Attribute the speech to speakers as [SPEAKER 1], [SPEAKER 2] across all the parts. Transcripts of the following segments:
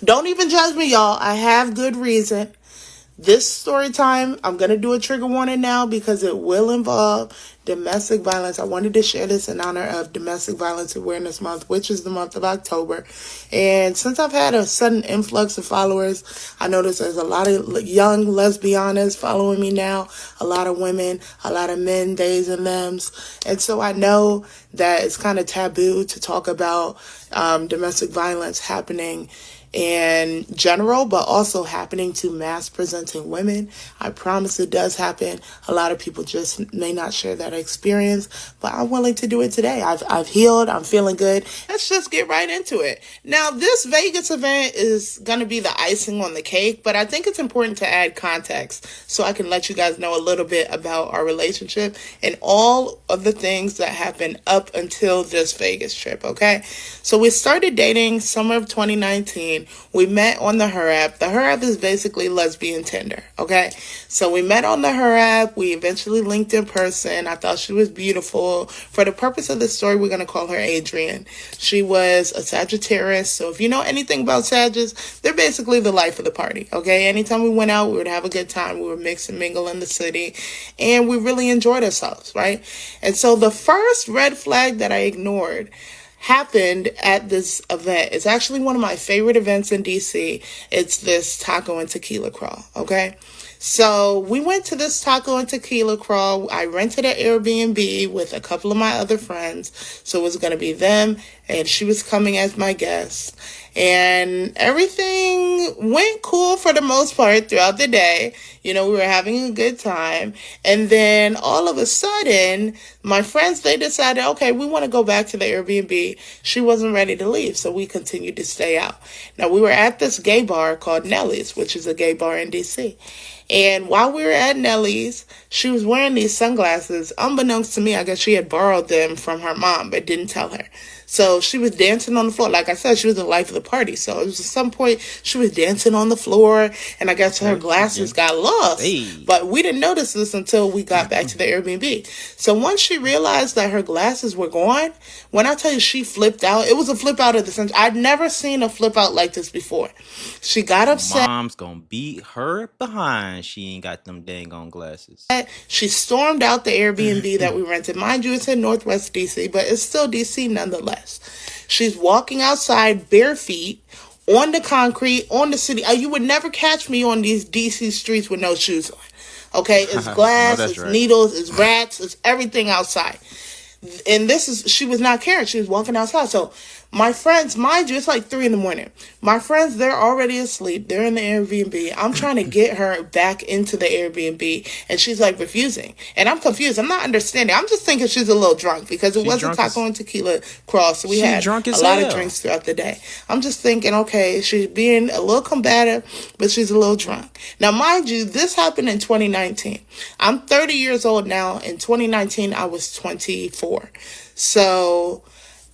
[SPEAKER 1] Don't even judge me, y'all. I have good reason. This story time, I'm going to do a trigger warning now because it will involve domestic violence. I wanted to share this in honor of Domestic Violence Awareness Month, which is the month of October. And since I've had a sudden influx of followers, I noticed there's a lot of young lesbianas following me now, a lot of women, a lot of men, theys and thems. And so I know that it's kind of taboo to talk about domestic violence happening in general, but also happening to mass presenting women. I promise it does happen. A lot of people just may not share that experience, but I'm willing to do it today. I've healed. I'm feeling good. Let's just get right into it. Now, this Vegas event is going to be the icing on the cake, but I think it's important to add context so I can let you guys know a little bit about our relationship and all of the things that happened up until this Vegas trip, okay? So we started dating summer of 2019. We met on the Her app. The Her app is basically lesbian Tinder, okay? So we met on the Her app. We eventually linked in person. I thought she was beautiful. For the purpose of this story, we're going to call her Adrian. She was a Sagittarius. So if you know anything about Sagittarius, they're basically the life of the party, okay? Anytime we went out, we would have a good time. We would mix and mingle in the city. And we really enjoyed ourselves, right? And so the first red flag that I ignored happened at this event. It's actually one of my favorite events in DC. It's this taco and tequila crawl, okay? So we went to this taco and tequila crawl. I rented an Airbnb with a couple of my other friends. So it was going to be them, and she was coming as my guest. And everything went cool for the most part throughout the day. You know, we were having a good time. And then all of a sudden, my friends, they decided, okay, we want to go back to the Airbnb. She wasn't ready to leave, so we continued to stay out. Now, we were at this gay bar called Nelly's, which is a gay bar in DC. And while we were at Nelly's, she was wearing these sunglasses. Unbeknownst to me, I guess she had borrowed them from her mom, but didn't tell her. So she was dancing on the floor. Like I said, she was the life of the party. So it was at some point she was dancing on the floor, and I guess her glasses got lost. Hey. But we didn't notice this until we got back to the Airbnb. So once she realized that her glasses were gone, when I tell you she flipped out, it was a flip out of the sense. I'd never seen a flip out like this before. She got upset.
[SPEAKER 2] Mom's gonna beat her behind. She ain't got them dang on glasses.
[SPEAKER 1] She stormed out the Airbnb that we rented. Mind you, it's in Northwest DC, but it's still DC nonetheless. She's walking outside bare feet on the concrete, on the city. You would never catch me on these DC streets with no shoes on. Okay, it's glass, no, it's right. Needles, it's rats, it's everything outside. And she was not caring. She was walking outside. So my friends, mind you, it's like 3 a.m. My friends, they're already asleep. They're in the Airbnb. I'm trying to get her back into the Airbnb, and she's like refusing. And I'm confused. I'm not understanding. I'm just thinking she's a little drunk because it was a taco and tequila crawl. So we had a lot of drinks throughout the day. I'm just thinking, okay, she's being a little combative, but she's a little drunk. Now, mind you, this happened in 2019. I'm 30 years old now. In 2019, I was 24. So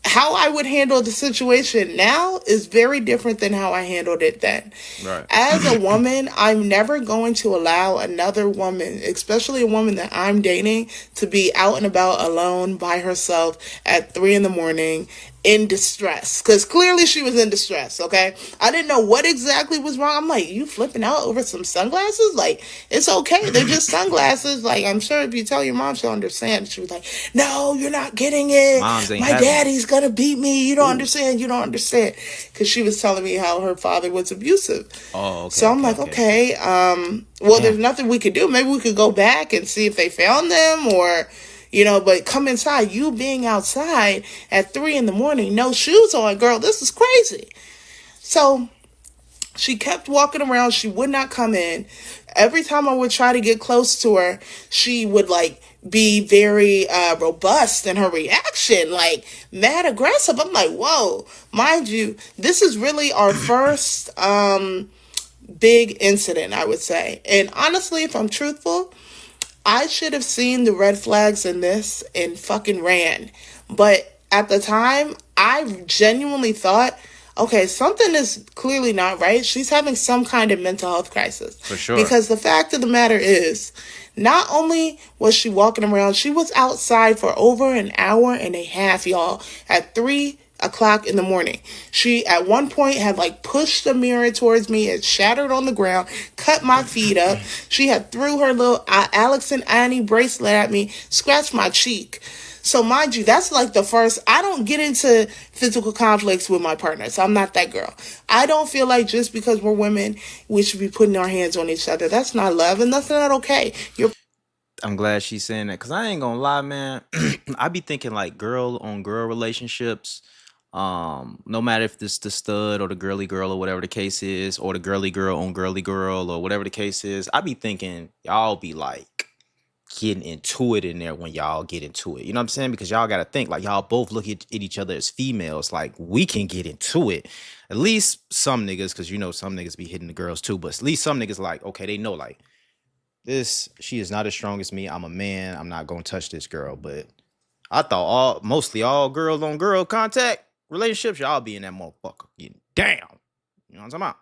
[SPEAKER 1] how I would handle the situation now is very different than how I handled it then. Right. As a woman, I'm never going to allow another woman, especially a woman that I'm dating, to be out and about alone by herself at 3 a.m. in distress, because clearly she was in distress. Okay, I didn't know what exactly was wrong. I'm like, you flipping out over some sunglasses? Like, it's okay, they're just sunglasses. Like, I'm sure if you tell your mom, she'll understand. She was like, no, you're not getting it. My daddy's gonna beat me. You don't understand. You don't understand. Because she was telling me how her father was abusive. Oh, okay. So I'm okay. Well, there's nothing we could do. Maybe we could go back and see if they found them, or but come inside. You being outside at 3 a.m, no shoes on, girl, this is crazy. So she kept walking around. She would not come in. Every time I would try to get close to her, she would be very robust in her reaction, like mad aggressive. I'm like, whoa, mind you, this is really our first big incident, I would say. And honestly, if I'm truthful, I should have seen the red flags in this and fucking ran. But at the time, I genuinely thought, okay, something is clearly not right. She's having some kind of mental health crisis.
[SPEAKER 2] For sure.
[SPEAKER 1] Because the fact of the matter is, not only was she walking around, she was outside for over an hour and a half, y'all, at 3 o'clock in the morning. She at one point had like pushed the mirror towards me, it shattered on the ground, cut my feet up. She had threw her little Alex and Annie bracelet at me, scratched my cheek. So mind you, that's like the first. I don't get into physical conflicts with my partners. I'm not that girl. I don't feel like just because we're women, we should be putting our hands on each other. That's not love, and that's not okay.
[SPEAKER 2] I'm glad she's saying that, because I ain't gonna lie, man. I be thinking like girl on girl relationships. No matter if this the stud or the girly girl or whatever the case is, or the girly girl on girly girl or whatever the case is, I be thinking y'all be like getting into it in there when y'all get into it. You know what I'm saying? Because y'all gotta think like y'all both look at each other as females. Like we can get into it. At least some niggas, because you know some niggas be hitting the girls too. But at least some niggas like, okay, they know like she is not as strong as me. I'm a man. I'm not gonna touch this girl. But I thought mostly all girls on girl contact relationships, y'all be in that motherfucker getting down. You know what I'm talking about?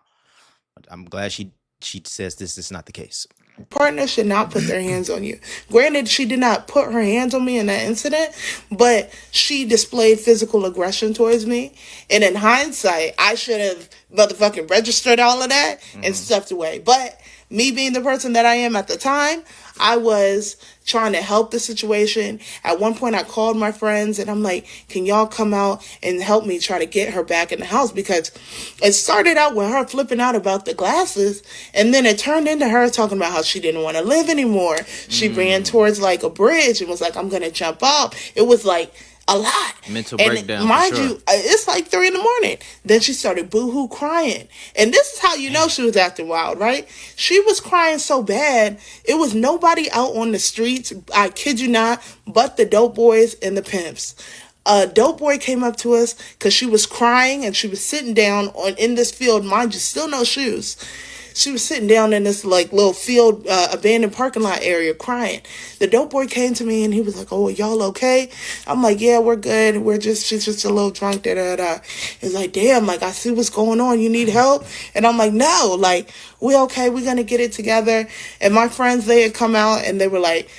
[SPEAKER 2] But I'm glad she says this is not the case.
[SPEAKER 1] Partner should not put their hands on you. Granted, she did not put her hands on me in that incident, but she displayed physical aggression towards me. And in hindsight, I should have motherfucking registered all of that and stepped away. But me being the person that I am at the time, I was trying to help the situation. At one point, I called my friends and I'm like, can y'all come out and help me try to get her back in the house? Because it started out with her flipping out about the glasses, and then it turned into her talking about how she didn't want to live anymore. She ran towards like a bridge and was like, I'm going to jump off. It was like a lot.
[SPEAKER 2] Mental breakdown.
[SPEAKER 1] Mind you, it's like 3 a.m. Then she started boohoo crying. And this is how you know she was acting wild, right? She was crying so bad, it was nobody out on the streets, I kid you not, but the dope boys and the pimps. A dope boy came up to us because she was crying and she was sitting down in this field, mind you, still no shoes. She was sitting down in this like little field, abandoned parking lot area crying. The dope boy came to me and he was like, oh, y'all okay? I'm like, yeah, we're good. She's just a little drunk. He's like, damn, like I see what's going on. You need help? And I'm like, no, like we okay. We're going to get it together. And my friends, they had come out and they were like,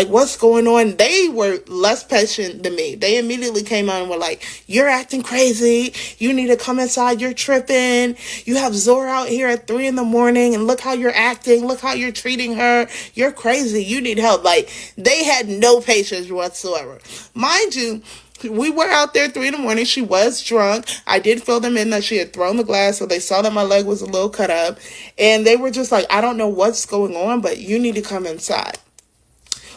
[SPEAKER 1] what's going on? They were less patient than me. They immediately came out and were like, you're acting crazy. You need to come inside. You're tripping. You have Zora out here at 3 a.m. and look how you're acting. Look how you're treating her. You're crazy. You need help. Like, they had no patience whatsoever. Mind you, we were out there 3 a.m. She was drunk. I did fill them in that she had thrown the glass, so they saw that my leg was a little cut up. And they were just like, I don't know what's going on, but you need to come inside.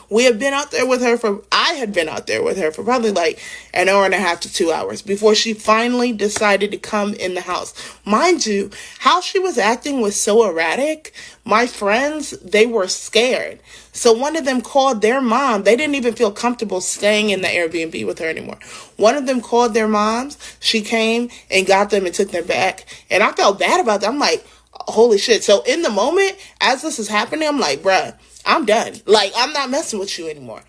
[SPEAKER 1] I had been out there with her for probably like an hour and a half to 2 hours before she finally decided to come in the house. Mind you, how she was acting was so erratic. My friends, they were scared. So one of them called their mom. They didn't even feel comfortable staying in the Airbnb with her anymore. One of them called their moms. She came and got them and took them back. And I felt bad about that. I'm like, holy shit. So in the moment, as this is happening, I'm like, bruh, I'm done. Like, I'm not messing with you anymore.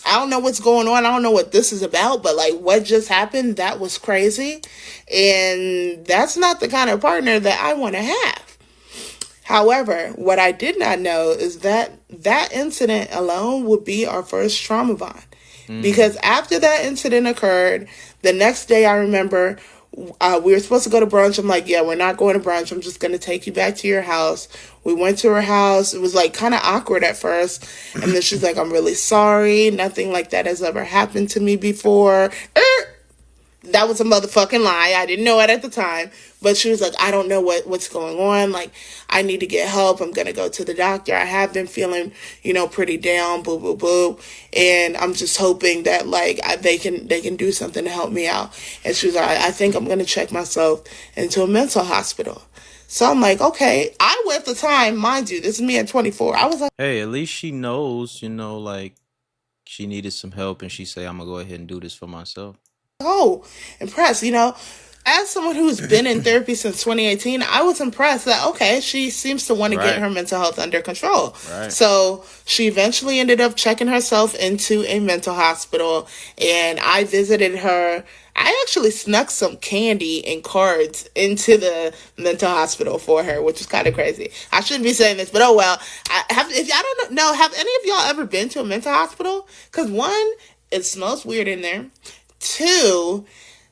[SPEAKER 1] I don't know what's going on. I don't know what this is about, but like what just happened, that was crazy. And that's not the kind of partner that I want to have. However, what I did not know is that that incident alone would be our first trauma bond. Because after that incident occurred, the next day I remember we were supposed to go to brunch. I'm like, yeah, we're not going to brunch. I'm just going to take you back to your house. We went to her house. It was like kind of awkward at first. And then she's like, I'm really sorry. Nothing like that has ever happened to me before. That was a motherfucking lie. I didn't know it at the time. But she was like, I don't know what's going on. Like, I need to get help. I'm going to go to the doctor. I have been feeling, pretty down, boo, boo, boo. And I'm just hoping that, like, they can do something to help me out. And she was like, I think I'm going to check myself into a mental hospital. So I'm like, okay. I went at the time, mind you, this is me at 24. I was like,
[SPEAKER 2] hey, at least she knows, like she needed some help and she say, I'm going to go ahead and do this for myself.
[SPEAKER 1] oh, impressed, As someone who's been in therapy since 2018, I was impressed that, okay, she seems to want to get her mental health under control.
[SPEAKER 2] Right.
[SPEAKER 1] So she eventually ended up checking herself into a mental hospital, and I visited her. I actually snuck some candy and cards into the mental hospital for her, which is kind of crazy. I shouldn't be saying this, but oh well. Have any of y'all ever been to a mental hospital? Because one, it smells weird in there. Two,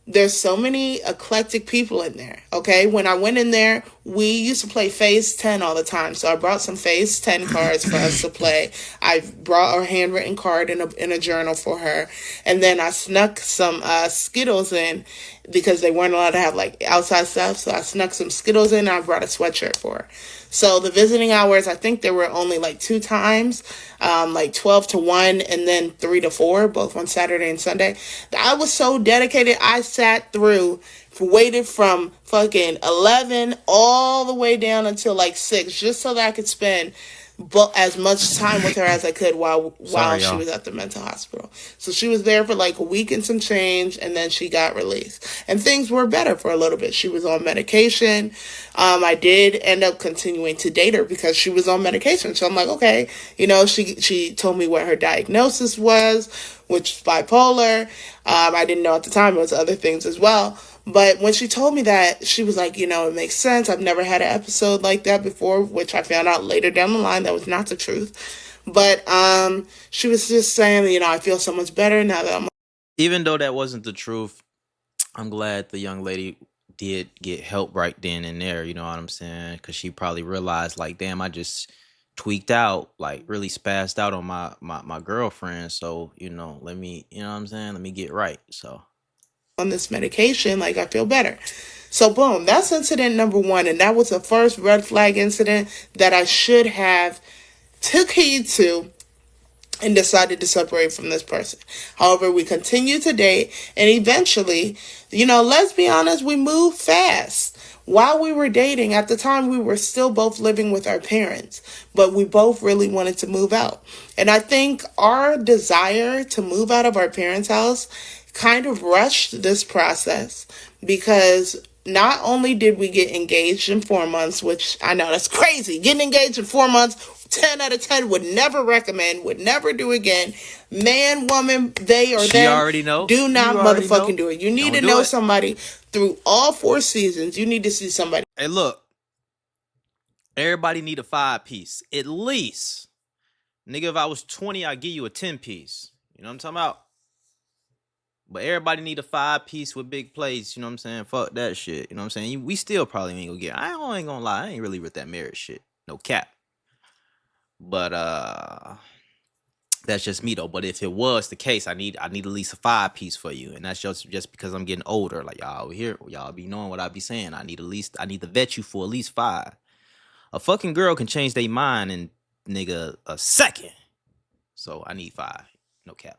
[SPEAKER 1] There's so many eclectic people in there. Okay, when I went in there, we used to play Phase 10 all the time. So I brought some Phase 10 cards for us to play. I brought a handwritten card in a journal for her, and then I snuck some Skittles in because they weren't allowed to have like outside stuff. So I snuck some Skittles in. And I brought a sweatshirt for her. So the visiting hours, I think there were only like two times, like 12 to 1 and then 3 to 4, both on Saturday and Sunday. I was so dedicated. I sat through, waited from fucking 11 all the way down until like 6, just so that I could spend as much time with her as I could while
[SPEAKER 2] Sorry,
[SPEAKER 1] she
[SPEAKER 2] y'all.
[SPEAKER 1] was at the mental hospital. So she was there for like a week and some change, and then she got released. And things were better for a little bit. She was on medication. I did end up continuing to date her because she was on medication. So I'm like, okay, she told me what her diagnosis was, which is bipolar. I didn't know at the time it was other things as well. But when she told me that, she was like, it makes sense. I've never had an episode like that before, which I found out later down the line that was not the truth. But she was just saying, I feel so much better now that I'm.
[SPEAKER 2] Even though that wasn't the truth, I'm glad the young lady did get help right then and there. You know what I'm saying? Because she probably realized, like, damn, I just tweaked out, like, really spazzed out on my girlfriend. So, let me, you know what I'm saying? Let me get right. So,
[SPEAKER 1] On this medication, like I feel better. So boom, that's incident number one, and that was the first red flag incident that I should have took heed to and decided to separate from this person. However, we continued to date, and eventually, let's be honest, we moved fast. While we were dating, at the time, we were still both living with our parents, but we both really wanted to move out. And I think our desire to move out of our parents' house kind of rushed this process because not only did we get engaged in 4 months, which I know that's crazy. Getting engaged in 4 months, 10 out of 10 would never recommend, would never do again. Man, woman, they or
[SPEAKER 2] she
[SPEAKER 1] them,
[SPEAKER 2] already know.
[SPEAKER 1] do not
[SPEAKER 2] You already
[SPEAKER 1] motherfucking
[SPEAKER 2] know.
[SPEAKER 1] do it. You need
[SPEAKER 2] Don't
[SPEAKER 1] to
[SPEAKER 2] do
[SPEAKER 1] know
[SPEAKER 2] it.
[SPEAKER 1] somebody through all 4 seasons. You need to see somebody.
[SPEAKER 2] Hey, look, everybody need a 5-piece. At least. Nigga, if I was 20, I'd give you a 10-piece. You know what I'm talking about? But everybody need a 5-piece with big plates. You know what I'm saying? Fuck that shit. You know what I'm saying? We still probably ain't gonna get. I ain't gonna lie. I ain't really with that marriage shit. No cap. But that's just me though. But if it was the case, I need at least a 5-piece for you, and that's just because I'm getting older. Like y'all here, y'all be knowing what I be saying. I need to vet you for at least 5. A fucking girl can change their mind in nigga a second. So I need 5. No cap.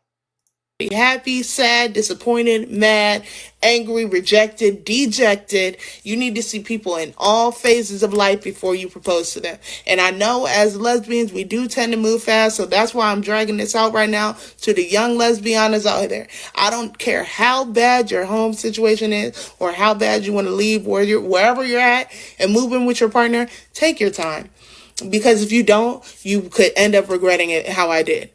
[SPEAKER 1] Happy, sad, disappointed, mad, angry, rejected, dejected. You need to see people in all phases of life before you propose to them. And I know as lesbians, we do tend to move fast, so that's why I'm dragging this out right now to the young lesbianas out there. I don't care how bad your home situation is or how bad you want to leave wherever you're at and move in with your partner. Take your time. Because if you don't, you could end up regretting it how I did.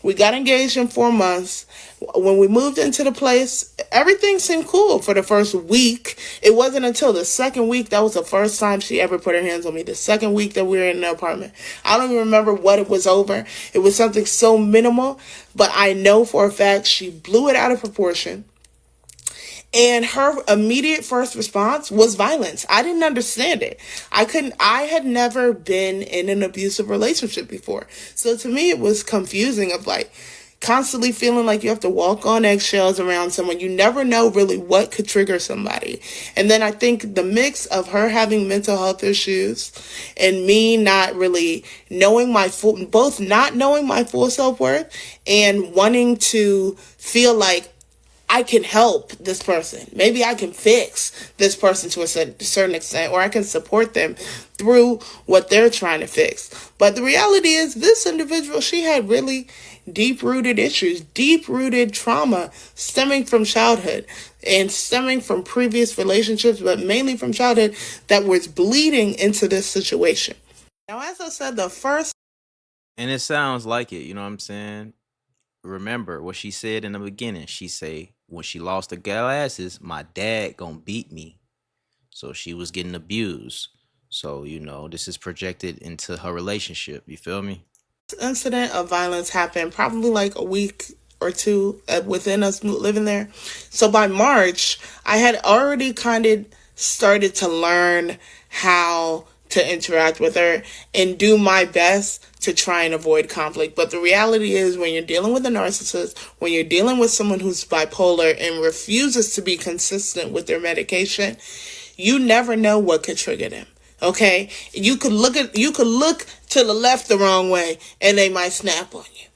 [SPEAKER 1] We got engaged in 4 months. When we moved into the place, everything seemed cool for the first week. It wasn't until the second week, that was the first time she ever put her hands on me. The second week that we were in the apartment. I don't even remember what it was over. It was something so minimal, but I know for a fact she blew it out of proportion. And her immediate first response was violence. I didn't understand it. I had never been in an abusive relationship before. So to me, it was confusing of like constantly feeling like you have to walk on eggshells around someone. You never know really what could trigger somebody. And then I think the mix of her having mental health issues and me not really knowing both not knowing my full self-worth and wanting to feel like I can help this person. Maybe I can fix this person to a certain extent, or I can support them through what they're trying to fix. But the reality is, this individual, she had really deep-rooted issues, deep-rooted trauma stemming from childhood and stemming from previous relationships, but mainly from childhood that was bleeding into this situation. Now, as I said, the first.
[SPEAKER 2] And it sounds like it. You know what I'm saying? Remember what she said in the beginning. She say when she lost the glasses, my dad gonna beat me. So she was getting abused. So this is projected into her relationship. You feel me?
[SPEAKER 1] incident of violence happened probably like a week or two within us living there. So by March, I had already kind of started to learn how to interact with her and do my best to try and avoid conflict. But the reality is, when you're dealing with a narcissist, when you're dealing with someone who's bipolar and refuses to be consistent with their medication, you never know what could trigger them. Okay? You could look to the left the wrong way and they might snap on you.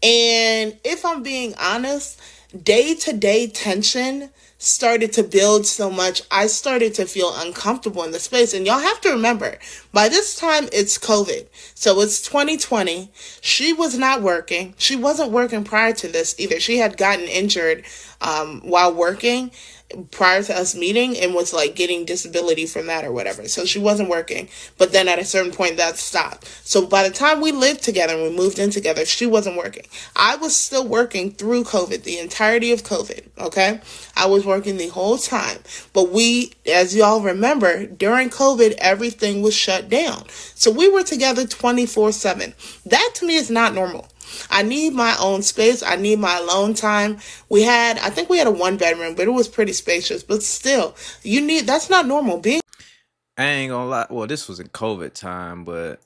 [SPEAKER 1] And if I'm being honest, day-to-day tension started to build so much, I started to feel uncomfortable in the space. And y'all have to remember, by this time, it's COVID. So it's 2020. She was not working. She wasn't working prior to this either. She had gotten injured while working prior to us meeting and was like getting disability from that or whatever. So she wasn't working. But then at a certain point that stopped. So by the time we lived together and we moved in together, she wasn't working. I was still working through COVID, the entirety of COVID. Okay. I was working the whole time. But we, as y'all remember, during COVID, everything was shut down. So we were together 24/7. That to me is not normal. I need my own space. I need my alone time. I think we had a 1-bedroom, but it was pretty spacious. But still, that's not normal.
[SPEAKER 2] I ain't gonna lie. Well, this was in COVID time, but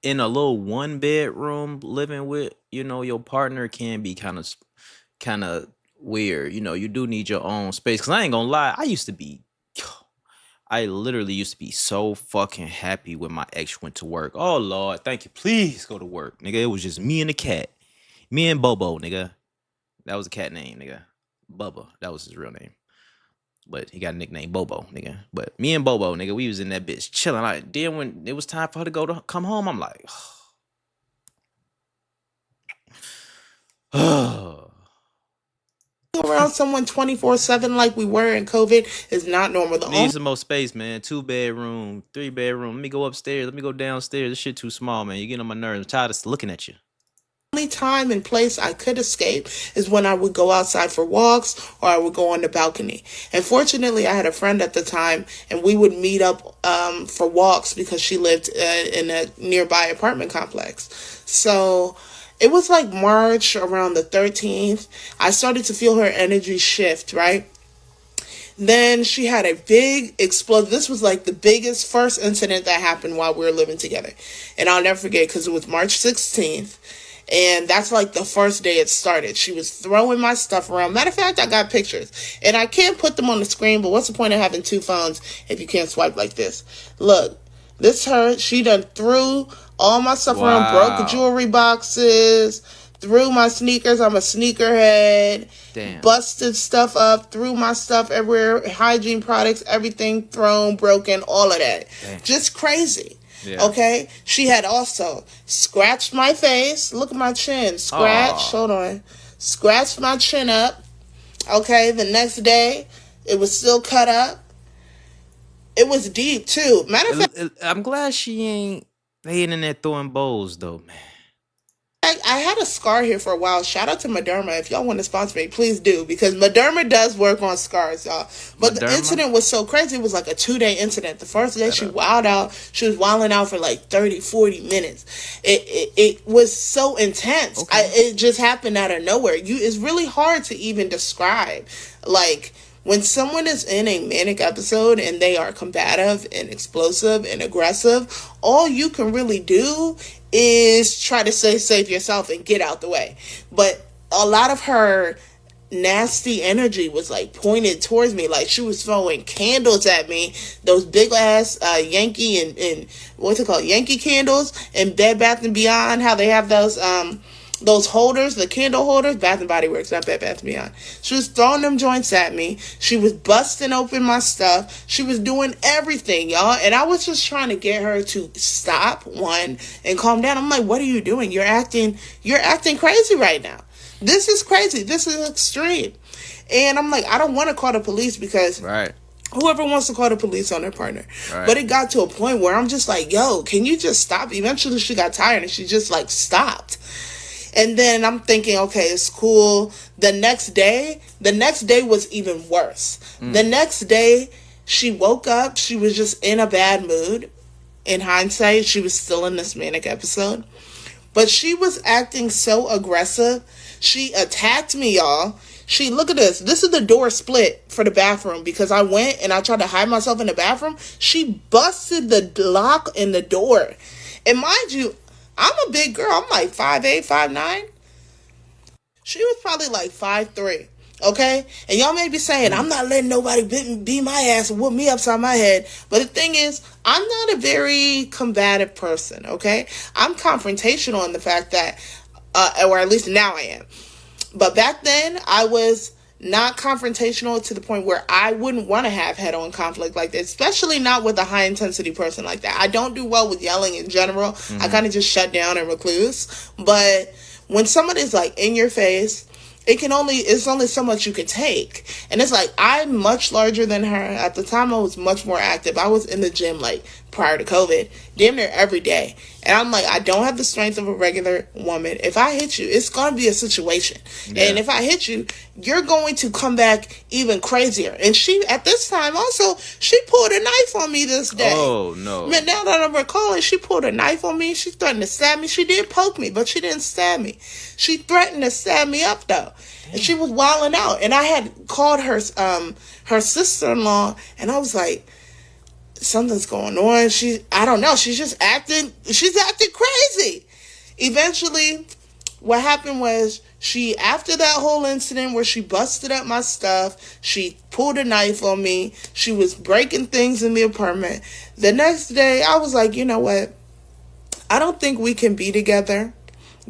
[SPEAKER 2] in a little 1-bedroom living with, your partner can be kind of weird. You do need your own space. Cause I ain't gonna lie, I literally used to be so fucking happy when my ex went to work. Oh Lord, thank you. Please go to work, nigga. It was just me and the cat. Me and Bobo, nigga. That was a cat name, nigga. Bubba. That was his real name. But he got a nickname Bobo, nigga. But me and Bobo, nigga, we was in that bitch chilling. Like, then when it was time for her to come home, I'm like,
[SPEAKER 1] around someone 24/7 like we were in COVID is not normal.
[SPEAKER 2] Need some more space, man. 2-bedroom, 3-bedroom. Let me go upstairs. Let me go downstairs. This shit too small, man. You getting on my nerves. I'm tired of looking at you.
[SPEAKER 1] Only time and place I could escape is when I would go outside for walks or I would go on the balcony. And fortunately, I had a friend at the time and we would meet up for walks because she lived in a nearby apartment complex. So it was like March around the 13th. I started to feel her energy shift, right? Then she had a big explosion. This was like the biggest first incident that happened while we were living together. And I'll never forget because it was March 16th. And that's like the first day it started. She was throwing my stuff around. Matter of fact, I got pictures. And I can't put them on the screen, but what's the point of having two phones if you can't swipe like this? Look, this her. She done threw all my stuff around, broke jewelry boxes, threw my sneakers. I'm a sneakerhead. Damn. Busted stuff up, threw my stuff everywhere, hygiene products, everything thrown, broken, all of that. Damn. Just crazy. Yeah. Okay, she had also scratched my face. Look at my chin. Hold on. Scratched my chin up. Okay, the next day, it was still cut up. It was deep, too. Matter of fact,
[SPEAKER 2] I'm glad she ain't laying in there throwing bowls, though, man.
[SPEAKER 1] I had a scar here for a while. Shout out to Mederma. If y'all want to sponsor me, please do. Because Mederma does work on scars, y'all. But the incident was so crazy. It was like a 2-day incident. The first day she wilded out. She was wilding out for like 30, 40 minutes. It was so intense. Okay. It just happened out of nowhere. It's really hard to even describe. Like, when someone is in a manic episode and they are combative and explosive and aggressive, all you can really do is try to stay safe yourself and get out the way. But a lot of her nasty energy was like pointed towards me. Like she was throwing candles at me. Those big ass Yankee and what's it called? Yankee candles and Bed Bath & Beyond. How they have those holders, the candle holders, Bath and Body Works, not Bed Bath & Beyond. She was throwing them joints at me. She was busting open my stuff. She was doing everything, y'all. And I was just trying to get her to stop, one, and calm down. I'm like, what are you doing? You're acting crazy right now. This is crazy. This is extreme. And I'm like, I don't want to call the police because whoever wants to call the police on their partner. Right. But it got to a point where I'm just like, yo, can you just stop? Eventually she got tired and she just like stopped. And then I'm thinking, okay, it's cool. The next day was even worse. The next day, she woke up. She was just in a bad mood. In hindsight, she was still in this manic episode. But she was acting so aggressive. She attacked me, y'all. Look at this. This is the door split for the bathroom because I went and I tried to hide myself in the bathroom. She busted the lock in the door. And mind you, I'm a big girl. I'm like 5'8", 5'9". She was probably like 5'3". Okay? And y'all may be saying, I'm not letting nobody beat my ass and whoop me upside my head. But the thing is, I'm not a very combative person, okay? I'm confrontational in the fact that, or at least now I am. But back then, I was not confrontational to the point where I wouldn't want to have head-on conflict like this, especially not with a high-intensity person like that. I don't do well with yelling in general. I kind of just shut down and recluse. But when somebody's like in your face, it's only so much you can take. And it's like, I'm much larger than her. At the time, I was much more active. I was in the gym like prior to COVID, damn near every day. And I'm like, I don't have the strength of a regular woman. If I hit you, it's going to be a situation. Yeah. And if I hit you, you're going to come back even crazier. And she, at this time also, she pulled a knife on me this day.
[SPEAKER 2] Oh, no.
[SPEAKER 1] Man, now that I'm recalling, she pulled a knife on me. She threatened to stab me. She did poke me, but she didn't stab me. She threatened to stab me up, though. Damn. And she was wilding out. And I had called her sister-in-law, and I was like, something's going on. I don't know. She's acting crazy. Eventually, what happened was after that whole incident where she busted up my stuff, she pulled a knife on me. She was breaking things in the apartment. The next day, I was like, you know what? I don't think we can be together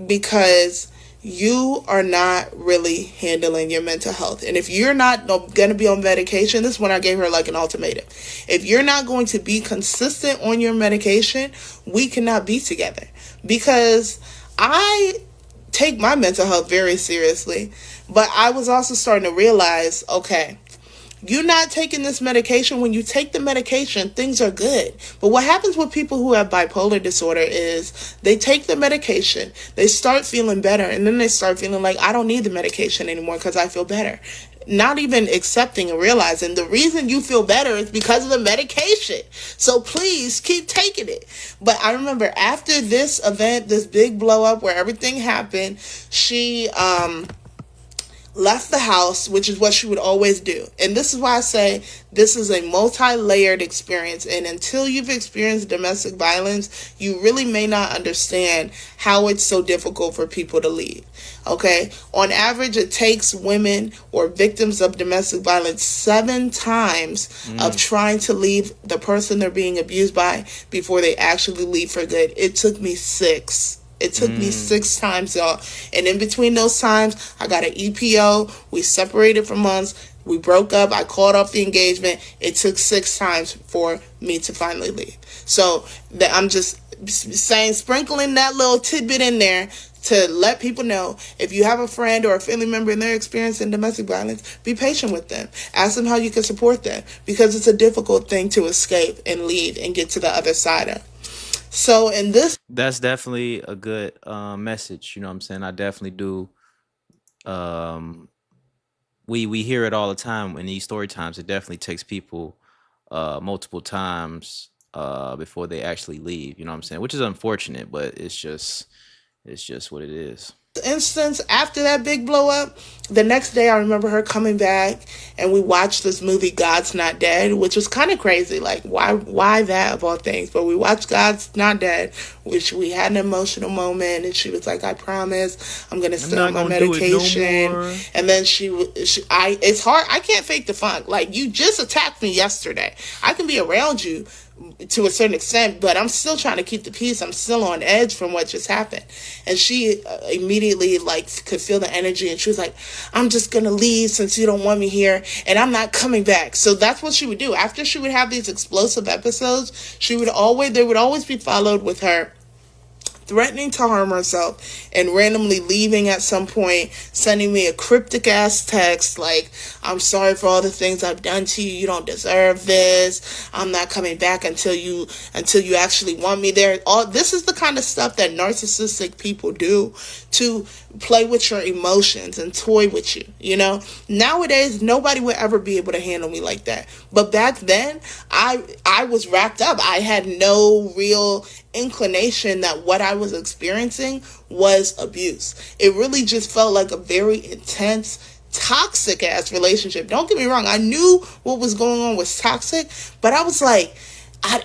[SPEAKER 1] because you are not really handling your mental health. And if you're not going to be on medication, this is when I gave her like an ultimatum. If you're not going to be consistent on your medication, we cannot be together. Because I take my mental health very seriously. But I was also starting to realize, okay, you're not taking this medication. When you take the medication, things are good. But what happens with people who have bipolar disorder is they take the medication, they start feeling better, and then they start feeling like, I don't need the medication anymore because I feel better. Not even accepting and realizing the reason you feel better is because of the medication. So please keep taking it. But I remember after this event, this big blow up where everything happened, she left the house, which is what she would always do. And this is why I say this is a multi-layered experience. And until you've experienced domestic violence, you really may not understand how it's so difficult for people to leave. Okay? On average, it takes women or victims of domestic violence 7 times of trying to leave the person they're being abused by before they actually leave for good. It took me 6. It took me 6 times, y'all. And in between those times, I got an EPO. We separated for months. We broke up. I called off the engagement. It took 6 times for me to finally leave. So I'm just saying, sprinkling that little tidbit in there to let people know, if you have a friend or a family member and they're experiencing domestic violence, be patient with them. Ask them how you can support them, because it's a difficult thing to escape and leave and get to the other side of. So in this,
[SPEAKER 2] That's definitely a good message. You know what I'm saying? I definitely do. Um, we hear it all the time in these story times. It definitely takes people multiple times before they actually leave. You know what I'm saying? Which is unfortunate, but it's just what it is.
[SPEAKER 1] instance, after that big blow up, the next day I remember her coming back and we watched this movie God's Not Dead, which was kind of crazy. Like, why that of all things? But we watched God's Not Dead, which we had an emotional moment, and she was like, I promise I'm gonna stay on my medication. No, and then it's hard. I can't fake the funk. Like, you just attacked me yesterday. I can be around you to a certain extent, but I'm still trying to keep the peace. I'm still on edge from what just happened. And she immediately could feel the energy, and she was like, I'm just gonna leave since you don't want me here, and I'm not coming back. So that's what she would do. After she would have these explosive episodes, they would always be followed with her threatening to harm herself and randomly leaving at some point, sending me a cryptic ass text like, I'm sorry for all the things I've done to you. You don't deserve this. I'm not coming back until you actually want me there. All this is the kind of stuff that narcissistic people do to play with your emotions and toy with you. Nowadays nobody would ever be able to handle me like that. But back then, I was wrapped up. I had no real inclination that what I was experiencing was abuse. It really just felt like a very intense, toxic ass relationship. Don't get me wrong, I knew what was going on was toxic, but I was like,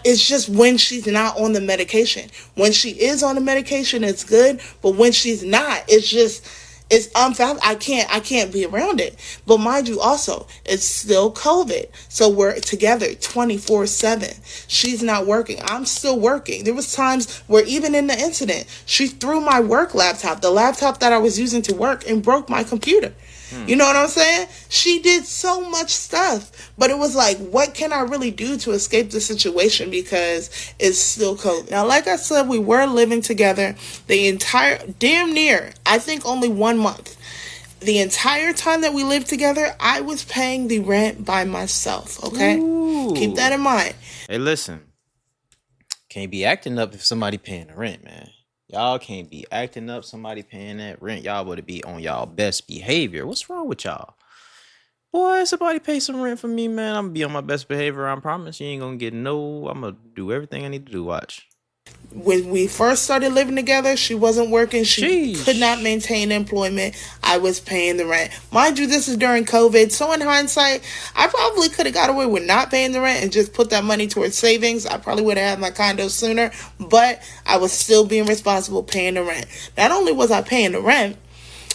[SPEAKER 1] it's just when she's not on the medication. When she is on the medication, it's good, but when she's not, it's unfathomable. I can't be around it. But mind you, also, it's still COVID, so we're together 24/7. She's not working. I'm still working. There was times where even in the incident, she threw my work laptop, the laptop that I was using to work, and broke my computer. You know what I'm saying? She did so much stuff. But it was like, what can I really do to escape the situation because it's still COVID? Now, like I said, we were living together the entire, damn near, I think only 1 month. The entire time that we lived together, I was paying the rent by myself, okay?
[SPEAKER 2] Ooh.
[SPEAKER 1] Keep that in mind.
[SPEAKER 2] Hey, listen. Can't be acting up if somebody paying the rent, man. Y'all can't be acting up somebody paying that rent. Y'all would be on y'all best behavior. What's wrong with y'all? Boy, somebody pay some rent for me, man. I'm gonna be on my best behavior. I promise. You ain't gonna get no. I'm gonna do everything I need to do. Watch.
[SPEAKER 1] When we first started living together, she wasn't working. She could not maintain employment. I was paying the rent. Mind you, this is during COVID. So in hindsight, I probably could have got away with not paying the rent and just put that money towards savings. I probably would have had my condo sooner, but I was still being responsible paying the rent. Not only was I paying the rent,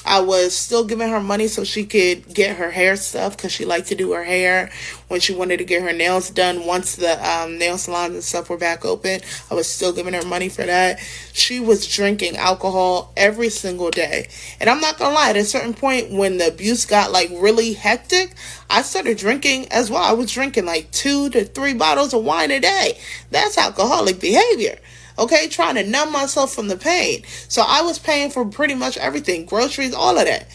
[SPEAKER 1] I was still giving her money so she could get her hair stuff because she liked to do her hair when she wanted to get her nails done. Once the nail salons and stuff were back open, I was still giving her money for that. She was drinking alcohol every single day. And I'm not going to lie, at a certain point when the abuse got like really hectic, I started drinking as well. I was drinking like 2 to 3 bottles of wine a day. That's alcoholic behavior. Okay, trying to numb myself from the pain. So I was paying for pretty much everything, groceries, all of that.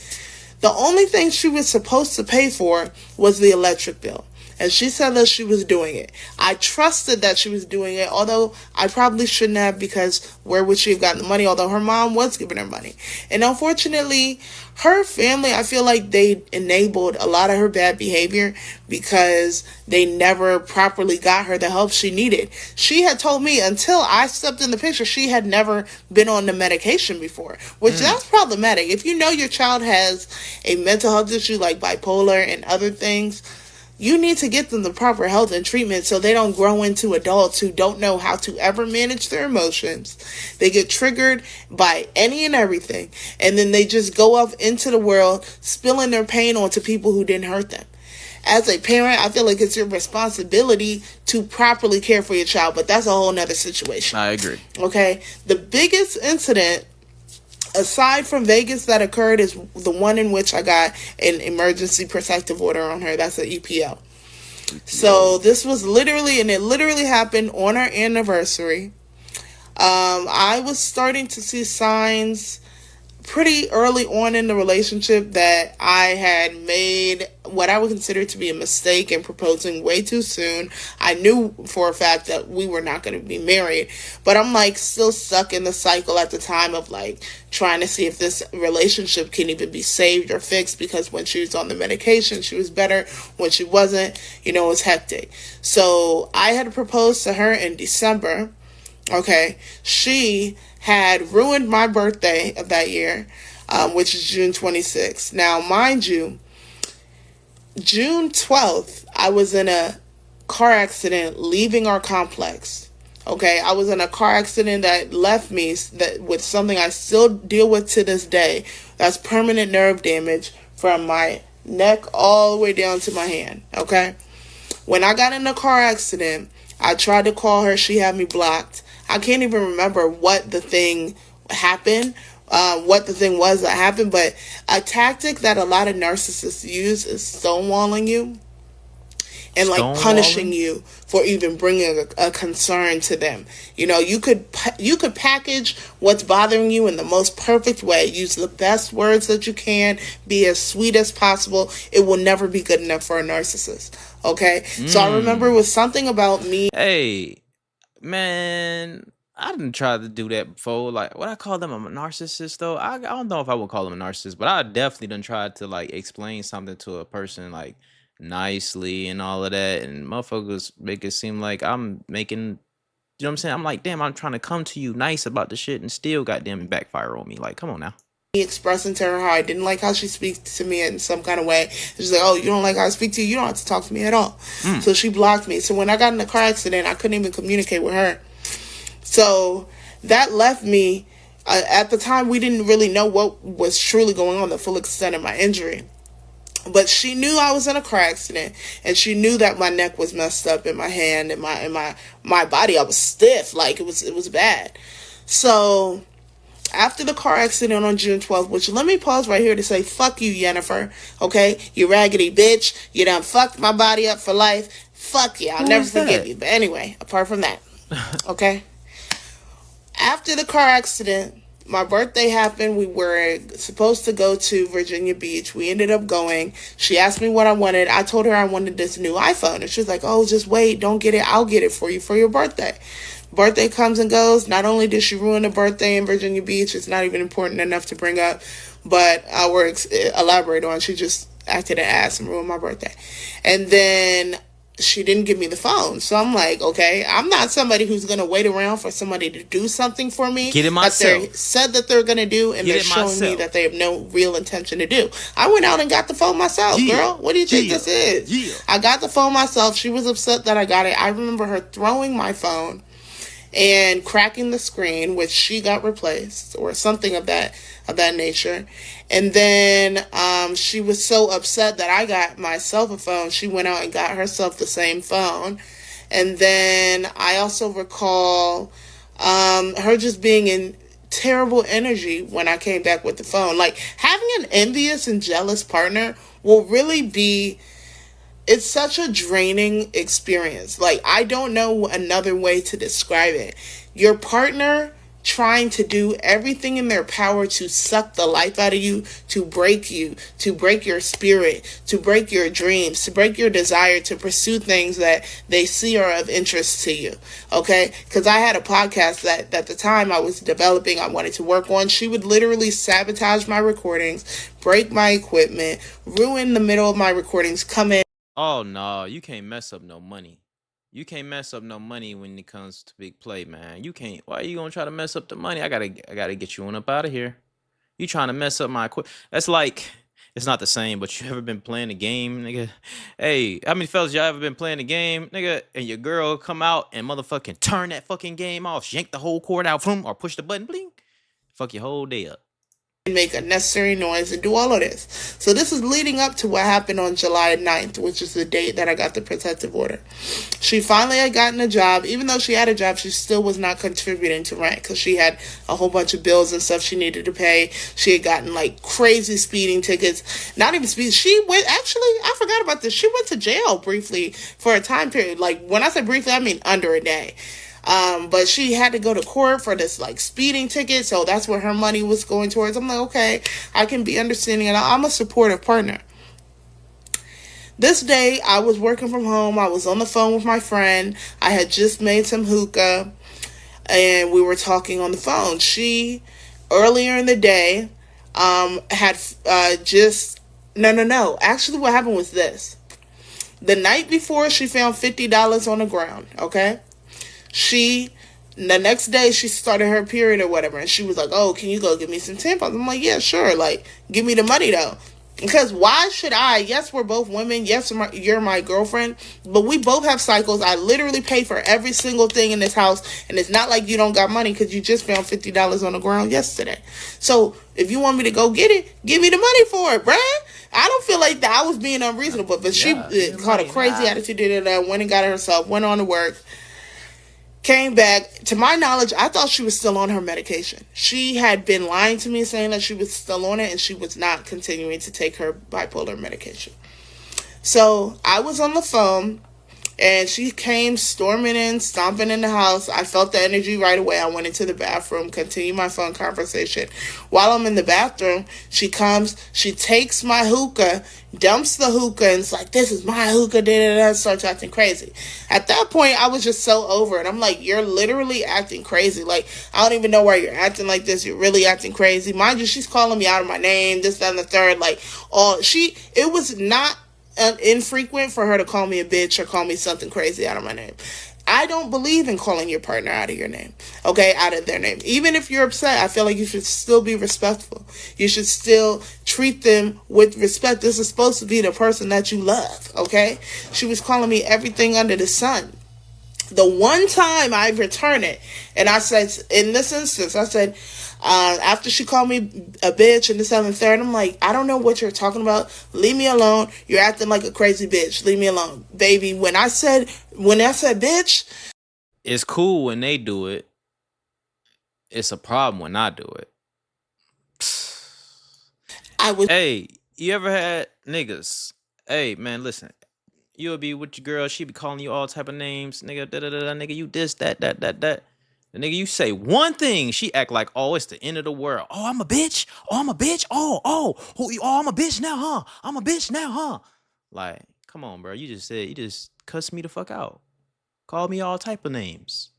[SPEAKER 1] The only thing she was supposed to pay for was the electric bill. And she said that she was doing it. I trusted that she was doing it, although I probably shouldn't have, because where would she have gotten the money? Although her mom was giving her money. And unfortunately, her family, I feel like they enabled a lot of her bad behavior because they never properly got her the help she needed. She had told me until I stepped in the picture, she had never been on the medication before, which that's problematic. If you know your child has a mental health issue like bipolar and other things, you need to get them the proper health and treatment so they don't grow into adults who don't know how to ever manage their emotions. They get triggered by any and everything, and then they just go off into the world, spilling their pain onto people who didn't hurt them. As a parent, I feel like it's your responsibility to properly care for your child, but that's a whole nother situation.
[SPEAKER 2] I agree.
[SPEAKER 1] Okay? The biggest incident aside from Vegas that occurred is the one in which I got an emergency protective order on her. That's an EPL. So this was literally, and it literally happened on our anniversary. I was starting to see signs pretty early on in the relationship that I had made what I would consider to be a mistake in proposing way too soon. I knew for a fact that we were not going to be married, but I'm like still stuck in the cycle at the time of like trying to see if this relationship can even be saved or fixed, because when she was on the medication, she was better. When she wasn't, it was hectic. So I had proposed to her in December. Okay, she had ruined my birthday of that year, which is June 26th. Now, mind you, June 12th, I was in a car accident leaving our complex. Okay, I was in a car accident that left me with something I still deal with to this day. That's permanent nerve damage from my neck all the way down to my hand. Okay, when I got in the car accident, I tried to call her. She had me blocked. I can't even remember what the thing happened, what the thing was that happened, but a tactic that a lot of narcissists use is stonewalling you and like punishing you for even bringing a concern to them. You could package what's bothering you in the most perfect way. Use the best words that you can. Be as sweet as possible. It will never be good enough for a narcissist. Okay? So I remember it was something about me.
[SPEAKER 2] Hey, man, I didn't try to do that before. Like, what I call them a narcissist though? I don't know if I would call them a narcissist, but I definitely done tried to like explain something to a person like nicely and all of that, and motherfuckers make it seem like I'm making. You know what I'm saying? I'm like, damn, I'm trying to come to you nice about the shit, and still, goddamn, it backfire on me. Like, come on now.
[SPEAKER 1] Expressing to her how I didn't like how she speaks to me in some kind of way. She's like, oh, you don't like how I speak to you? You don't have to talk to me at all.
[SPEAKER 2] Mm.
[SPEAKER 1] So she blocked me. So when I got in a car accident, I couldn't even communicate with her. So that left me, at the time, we didn't really know what was truly going on, the full extent of my injury. But she knew I was in a car accident, and she knew that my neck was messed up in my hand and my body. I was stiff, like it was bad. So after the car accident on June 12th, which let me pause right here to say, fuck you, Yennefer. Okay? You raggedy bitch. You done fucked my body up for life. Fuck you. I'll
[SPEAKER 2] Who
[SPEAKER 1] never
[SPEAKER 2] is
[SPEAKER 1] forgive
[SPEAKER 2] that?
[SPEAKER 1] you. But anyway, apart from that, okay? After the car accident, my birthday happened. We were supposed to go to Virginia Beach. We ended up going. She asked me what I wanted. I told her I wanted this new iPhone. And she was like, oh, just wait. Don't get it. I'll get it for you for your birthday. Birthday comes and goes. Not only did she ruin the birthday in Virginia Beach, it's not even important enough to bring up, but I will elaborate on. She just acted an ass and ruined my birthday. And then she didn't give me the phone. So I'm like, okay, I'm not somebody who's going to wait around for somebody to do something for me
[SPEAKER 2] Get it
[SPEAKER 1] that they
[SPEAKER 2] myself.
[SPEAKER 1] said that they're going to do, and
[SPEAKER 2] Get
[SPEAKER 1] they're
[SPEAKER 2] it
[SPEAKER 1] showing me
[SPEAKER 2] myself.
[SPEAKER 1] that they have no real intention to do. I went out and got the phone myself,
[SPEAKER 2] Yeah.
[SPEAKER 1] girl. What do you think
[SPEAKER 2] Yeah.
[SPEAKER 1] this is?
[SPEAKER 2] Yeah.
[SPEAKER 1] I got the phone myself. She was upset that I got it. I remember her throwing my phone and cracking the screen, which she got replaced or something of that nature. And then she was so upset that I got myself a phone, she went out and got herself the same phone. And then I also recall her just being in terrible energy when I came back with the phone. Like, having an envious and jealous partner will really be, it's such a draining experience. Like, I don't know another way to describe it. Your partner trying to do everything in their power to suck the life out of you, to break your spirit, to break your dreams, to break your desire to pursue things that they see are of interest to you. Okay? Because I had a podcast that at the time I was developing, I wanted to work on. She would literally sabotage my recordings, break my equipment, ruin the middle of my recordings, come in.
[SPEAKER 2] Oh no, you can't mess up no money. You can't mess up no money when it comes to big play, man. You can't. Why are you gonna try to mess up the money? I gotta get you on up out of here. You trying to mess up my equipment? That's like, it's not the same. But you ever been playing a game, nigga? Hey, how many fellas y'all ever been playing a game, nigga? And your girl come out and motherfucking turn that fucking game off, yank the whole cord out from, or push the button, bling, fuck your whole day up.
[SPEAKER 1] Make unnecessary noise and do all of this. So this is leading up to what happened on July 9th, which is the date that I got the protective order. She finally had gotten a job. Even though she had a job, she still was not contributing to rent because she had a whole bunch of bills and stuff she needed to pay. She had gotten like crazy speeding tickets. Not even speeding. She went, actually, I forgot about this. She went to jail briefly for a time period. Like, when I say briefly, I mean under a day. But she had to go to court for this like speeding ticket, so that's where her money was going towards. I'm like, okay, I can be understanding, and I'm a supportive partner. This day, I was working from home. I was on the phone with my friend. I had just made some hookah, and we were talking on the phone. She, earlier in the day, had just, no. Actually, what happened was this. The night before, she found $50 on the ground, okay? The next day she started her period or whatever, and she was like, oh, can you go give me some tampons? I'm like, yeah, sure, like, give me the money though. Because why should I? Yes, we're both women. Yes, you're my girlfriend, but we both have cycles. I literally pay for every single thing in this house, and it's not like you don't got money because you just found $50 on the ground yesterday. So if you want me to go get it, give me the money for it, bruh. I don't feel like that I was being unreasonable, but she caught a crazy attitude in it, went and got it herself, went on to work. Came back. To my knowledge, I thought she was still on her medication. She had been lying to me, saying that she was still on it, and she was not continuing to take her bipolar medication. So I was on the phone, And she came storming in, stomping in the house. I felt the energy right away. I went into the bathroom, continued my phone conversation. While I'm in the bathroom, she comes, she takes my hookah, dumps the hookah, and it's like, this is my hookah, starts acting crazy. At that point, I was just so over it. I'm like, you're literally acting crazy. Like, I don't even know why you're acting like this. You're really acting crazy. Mind you, she's calling me out of my name, this, that, and the third. Like, it was not infrequent for her to call me a bitch or call me something crazy out of my name. I don't believe in calling your partner out of your name, okay, out of their name. Even if you're upset, I feel like you should still be respectful. You should still treat them with respect. This is supposed to be the person that you love, okay? She was calling me everything under the sun. The one time I returned it, and I said, in this instance, I said, after she called me a bitch and this, that, and the third, I'm like, I don't know what you're talking about. Leave me alone. You're acting like a crazy bitch. Leave me alone. Baby, when I said bitch,
[SPEAKER 2] It's cool when they do it. It's a problem when I do it.
[SPEAKER 1] I was
[SPEAKER 2] Hey, you ever had niggas? Hey, man, listen. You'll be with your girl, she be calling you all type of names, nigga, da da da, nigga, you this, that, that, that, that. The nigga, you say one thing, she act like, oh, it's the end of the world. Oh, I'm a bitch. Oh, I'm a bitch. I'm a bitch now, huh? I'm a bitch now, huh? Like, come on, bro. You just cussed me the fuck out. Called me all type of names.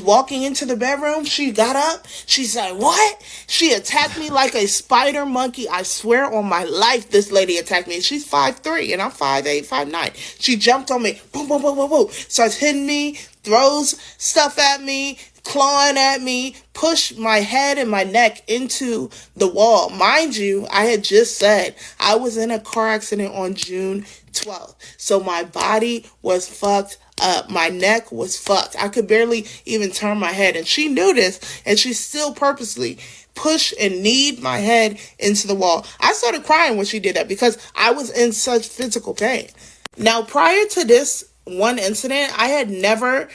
[SPEAKER 1] walking into the bedroom. She got up. She said, what? She attacked me like a spider monkey. I swear on my life, this lady attacked me. She's 5'3" and I'm 5'8", 5'9". She jumped on me. Boom, boom, boom, boom, boom. Starts hitting me, throws stuff at me, clawing at me, pushed my head and my neck into the wall. Mind you, I had just said I was in a car accident on June 12th. So my body was fucked up. My neck was fucked. I could barely even turn my head. And she knew this, and she still purposely pushed and kneed my head into the wall. I started crying when she did that because I was in such physical pain. Now, prior to this one incident, I had never,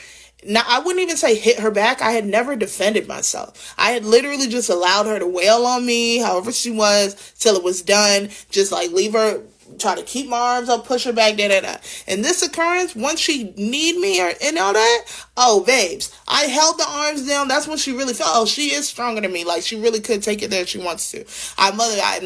[SPEAKER 1] now I wouldn't even say hit her back. I had never defended myself. I had literally just allowed her to wail on me, however she was, till it was done. Just like leave her, try to keep my arms up, push her back, da. And this occurrence, once she need me and all that, oh, babes, I held the arms down. That's when she really felt, oh, she is stronger than me. Like, she really could take it there if she wants to. I'm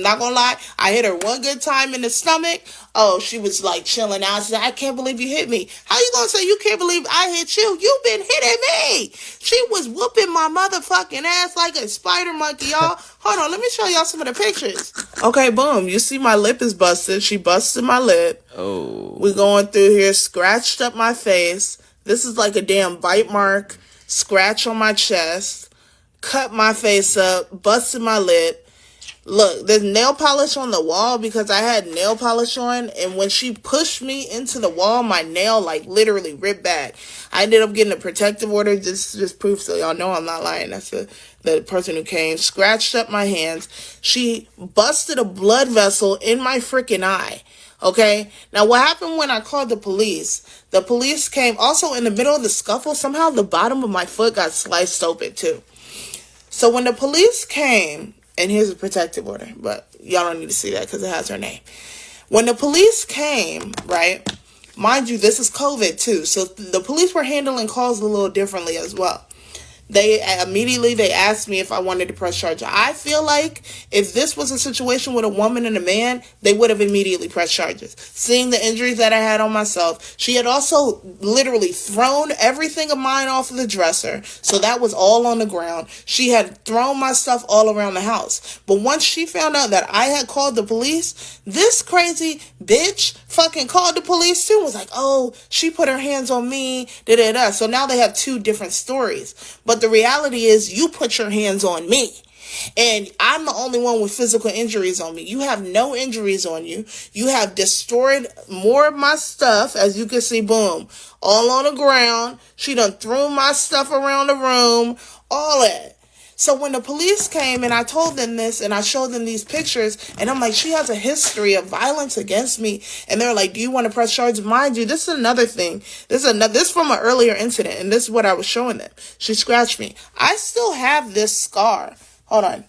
[SPEAKER 1] not gonna lie, I hit her one good time in the stomach. Oh, she was like chilling out. She said, I can't believe you hit me. How you gonna say you can't believe I hit you? You've been hitting me. She was whooping my motherfucking ass like a spider monkey, y'all. Hold on, let me show y'all some of the pictures. Okay, boom. You see my lip is busted. She busted my lip.
[SPEAKER 2] Oh.
[SPEAKER 1] We going through here, scratched up my face. This is like a damn bite mark. Scratch on my chest. Cut my face up. Busted my lip. Look, there's nail polish on the wall because I had nail polish on, and when she pushed me into the wall, my nail like literally ripped back. I ended up getting a protective order. This is just proof, so y'all know I'm not lying. That's the person who came. Scratched up my hands. She busted a blood vessel in my freaking eye. Okay? Now, what happened when I called the police? The police came also in the middle of the scuffle. Somehow the bottom of my foot got sliced open too. So when the police came, and here's a protective order, but y'all don't need to see that because it has her name. When the police came, right, mind you, this is COVID too, so the police were handling calls a little differently as well. They asked me if I wanted to press charges. I feel like if this was a situation with a woman and a man, they would have immediately pressed charges. Seeing the injuries that I had on myself, she had also literally thrown everything of mine off of the dresser, so that was all on the ground. She had thrown my stuff all around the house. But once she found out that I had called the police, this crazy bitch fucking called the police too. Was like, oh, she put her hands on me, da. So now they have two different stories. But the reality is you put your hands on me. And I'm the only one with physical injuries on me. You have no injuries on you. You have destroyed more of my stuff. As you can see, boom, all on the ground. She done threw my stuff around the room, all that. So when the police came and I told them this and I showed them these pictures and I'm like, she has a history of violence against me. And they're like, do you want to press charges? Mind you, this is another thing. This is from an earlier incident, and this is what I was showing them. She scratched me. I still have this scar. Hold on.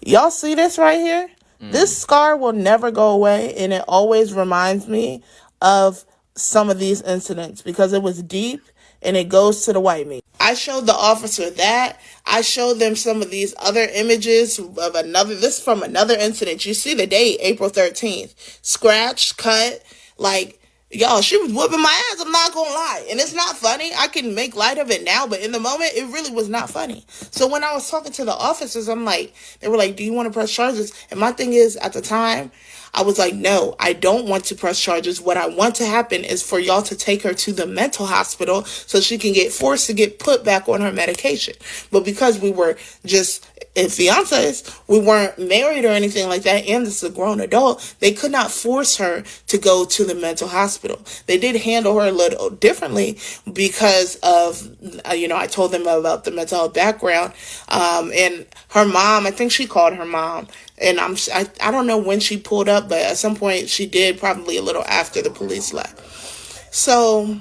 [SPEAKER 1] Y'all see this right here? This scar will never go away, and it always reminds me of some of these incidents because it was deep and it goes to the white meat. I showed the officer that. I showed them some of these other images of another, this is from another incident. You see the date, April 13th. Scratch, cut, like, y'all, she was whooping my ass. I'm not gonna lie. And it's not funny. I can make light of it now, but in the moment, it really was not funny. So when I was talking to the officers, I'm like, they were like, do you want to press charges? And my thing is, at the time, I was like, no, I don't want to press charges. What I want to happen is for y'all to take her to the mental hospital so she can get forced to get put back on her medication. But because we were just fiancés, we weren't married or anything like that, and this is a grown adult, they could not force her to go to the mental hospital. They did handle her a little differently because of, I told them about the mental health background, and her mom, I think she called her mom, and I don't know when she pulled up, but at some point she did, probably a little after the police left. So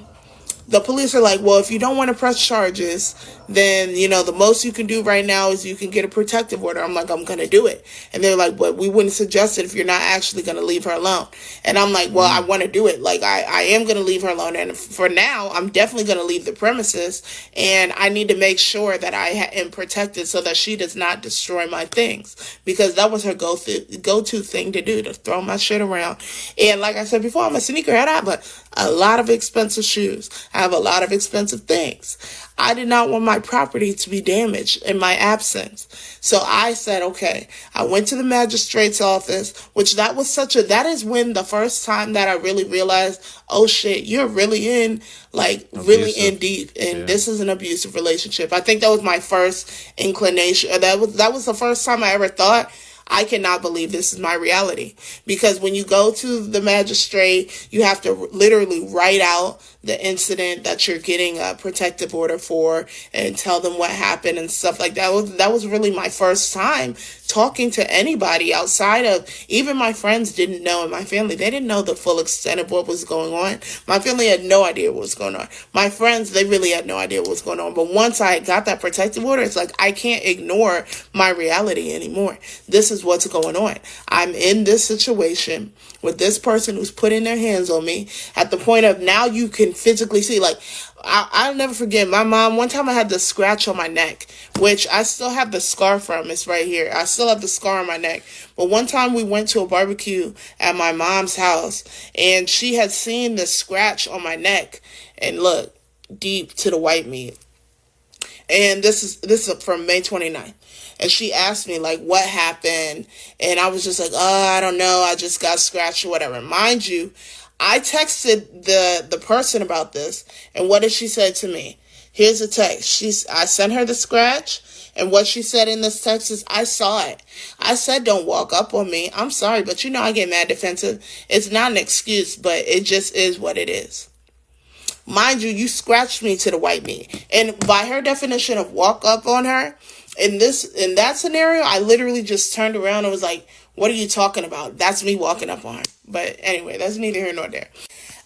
[SPEAKER 1] the police are like, well, if you don't want to press charges, then, the most you can do right now is you can get a protective order. I'm like, I'm going to do it. And they're like, but we wouldn't suggest it if you're not actually going to leave her alone. And I'm like, well, I want to do it. Like, I am going to leave her alone. And for now, I'm definitely going to leave the premises. And I need to make sure that I am protected so that she does not destroy my things. Because that was her go-to thing to do, to throw my shit around. And like I said before, I'm a sneakerhead. I have a lot of expensive shoes. I have a lot of expensive things. I did not want my property to be damaged in my absence. So I said, okay, I went to the magistrate's office, which that is when the first time that I really realized, oh shit, you're really in deep, and this is an abusive relationship. I think that was my first inclination. That was the first time I ever thought, I cannot believe this is my reality. Because when you go to the magistrate, you have to literally write out the incident that you're getting a protective order for and tell them what happened and stuff like that. That was really my first time talking to anybody outside of, even my friends didn't know, in my family, they didn't know the full extent of what was going on. My family had no idea what was going on. My friends, they really had no idea what was going on. But once I got that protective order, it's like, I can't ignore my reality anymore. This is what's going on. I'm in this situation with this person who's putting their hands on me at the point of, now you can physically see, like, I'll never forget my mom. One time I had this scratch on my neck, which I still have the scar from. It's right here. I still have the scar on my neck. But one time we went to a barbecue at my mom's house, and she had seen this scratch on my neck, and look, deep to the white meat. And this is from May 29th. And she asked me, like, what happened? And I was just like, I don't know. I just got scratched or whatever. Mind you, I texted the person about this, and what did she say to me? Here's a text. I sent her the scratch, and what she said in this text is, I saw it. I said, don't walk up on me. I'm sorry, but I get mad defensive. It's not an excuse, but it just is what it is. Mind you, you scratched me to the white meat. And by her definition of walk up on her, in that scenario, I literally just turned around and was like, what are you talking about? That's me walking up on her. But anyway, that's neither here nor there.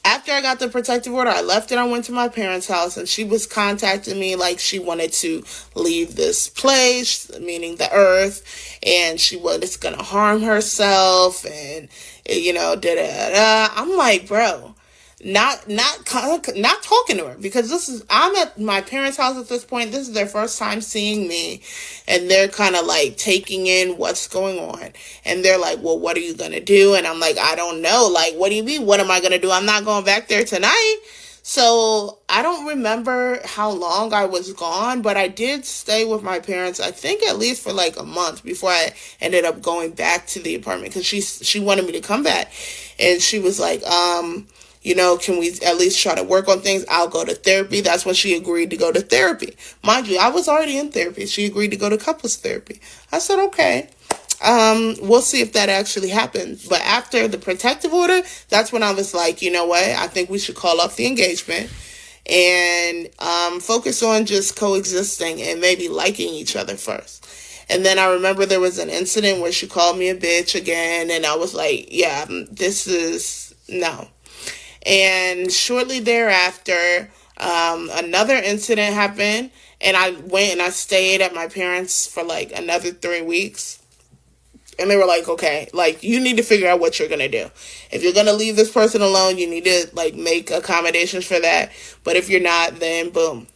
[SPEAKER 1] After I got the protective order, I left and I went to my parents' house, and she was contacting me like she wanted to leave this place, meaning the earth, and she was going to harm herself, and, I'm like, bro, not talking to her, because I'm at my parents' house at this point. This is their first time seeing me, and they're kind of like taking in what's going on, and they're like, well, what are you gonna do? And I'm like, I don't know. Like, what do you mean, what am I gonna do? I'm not going back there tonight. So I don't remember how long I was gone, but I did stay with my parents, I think at least for like a month, before I ended up going back to the apartment, because she wanted me to come back, and she was like, can we at least try to work on things? I'll go to therapy. That's when she agreed to go to therapy. Mind you, I was already in therapy. She agreed to go to couples therapy. I said, okay. We'll see if that actually happens. But after the protective order, that's when I was like, you know what? I think we should call off the engagement and focus on just coexisting and maybe liking each other first. And then I remember there was an incident where she called me a bitch again, and I was like, yeah, this is no. And shortly thereafter, another incident happened, and I went and I stayed at my parents for like another 3 weeks. And they were like, okay, like, you need to figure out what you're going to do. If you're going to leave this person alone, you need to, like, make accommodations for that. But if you're not, then boom.